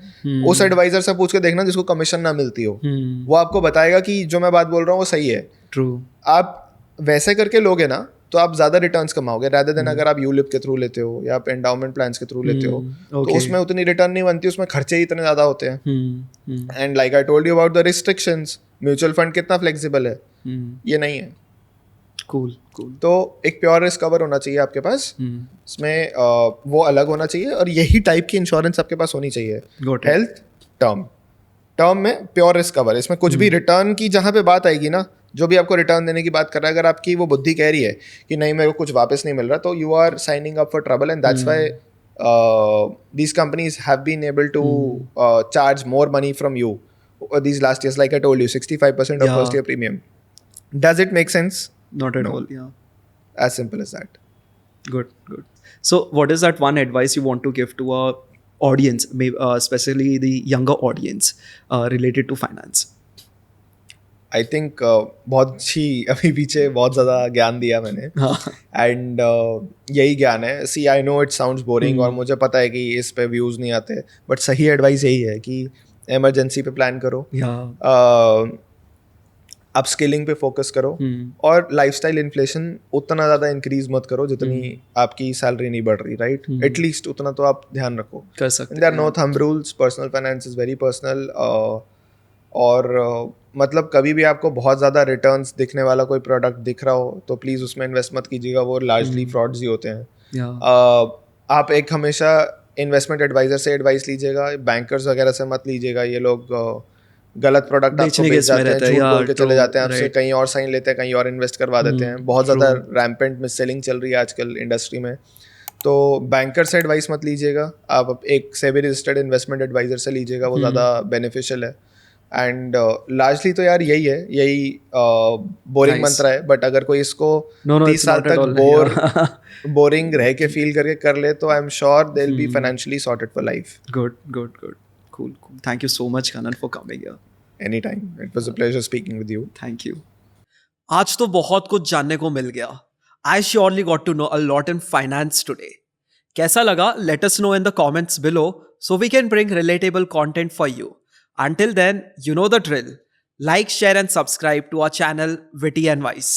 उस एडवाइजर से पूछ के देखना जिसको कमीशन ना मिलती हो. वो आपको बताएगा कि जो मैं बात बोल रहा हूँ वो सही है. आप वैसे करके लोगे ना तो आप ज्यादा रिटर्न्स कमाओगे, rather than अगर आप यूलिप के थ्रू लेते हो या आप एंडाउमेंट प्लान्स के थ्रू लेते हो तो उसमें उतनी रिटर्न नहीं बनती, उसमें खर्चे ही इतने ज्यादा होते हैं. And like I told you about the restrictions, mutual fund कितना फ्लेक्सिबल है, ये नहीं है. cool. तो एक प्योर रिस्क कवर होना चाहिए आपके पास. इसमें वो अलग होना चाहिए, और यही टाइप की इंश्योरेंस आपके पास होनी चाहिए. हेल्थ, टर्म में प्योर रिस्क कवर. इसमें कुछ भी रिटर्न की जहाँ पे बात आएगी ना, जो भी आपको रिटर्न देने की बात कर रहा है, अगर आपकी वो बुद्धि कह रही है कि नहीं मेरे को कुछ वापस नहीं मिल रहा, तो you are signing up for trouble. And that's why these companies have been able to charge more money from you these last years. Like I told you, 65% of first year premium. Does it make sense? Not at all. Yeah. As simple as that. Good. So what is that one advice you want to give to our audience, maybe especially the younger audience, related to finance? I think बहुत अच्छी अभी पीछे बहुत ज़्यादा ज्ञान दिया मैंने. And यही ज्ञान है. See I know it sounds boring, और मुझे पता है कि इस पे व्यूज़ नहीं आते, बट सही एडवाइस यही है कि इमरजेंसी पे प्लान करो, अपस्किलिंग पे फोकस करो, और लाइफस्टाइल इन्फ्लेशन उतना ज़्यादा इंक्रीज मत करो जितनी आपकी सैलरी नहीं बढ़ रही, राइट? एटलीस्ट उतना तो आप ध्यान रखो. कर सकते हैं. There are no thumb rules. Personal finance is very personal. और मतलब कभी भी आपको बहुत ज़्यादा रिटर्न्स दिखने वाला कोई प्रोडक्ट दिख रहा हो तो प्लीज़ उसमें इन्वेस्ट मत कीजिएगा. वो लार्जली फ्रॉड्स ही होते हैं. आप एक हमेशा इन्वेस्टमेंट एडवाइजर से एडवाइस लीजिएगा, बैंकर्स वगैरह से मत लीजिएगा. ये लोग गलत प्रोडक्ट आपको बेच जाते हैं, झूठ बोल के चले जाते हैं आपसे, कहीं और साइन लेते हैं, कहीं और इन्वेस्ट करवा देते हैं. बहुत ज़्यादा रैम्पेंट मिस सेलिंग चल रही है आजकल इंडस्ट्री में. तो बैंकर से एडवाइस मत लीजिएगा, आप एक सेबी रजिस्टर्ड इन्वेस्टमेंट एडवाइजर से लीजिएगा, वो ज़्यादा बेनिफिशियल है. एंड लार्जली तो यार यही बोरिंग Nice. मंत्र है, बट अगर कोई इसको No, no, 30 it's साल not at तक all. बोरिंग रह के फील करके कर ले तो I am sure they will be financially sorted for life. Good, good, good. Cool, cool. Thank you so much, Kanan, for coming here. Any time, it was a pleasure speaking with you. Thank you. आज तो बहुत कुछ जानने को मिल गया. I surely got to know a lot in finance today. कैसा लगा? Let us know in the comments below so we can bring relatable content for you. Until then, you know the drill. Like, share and subscribe to our channel Witty and Wise.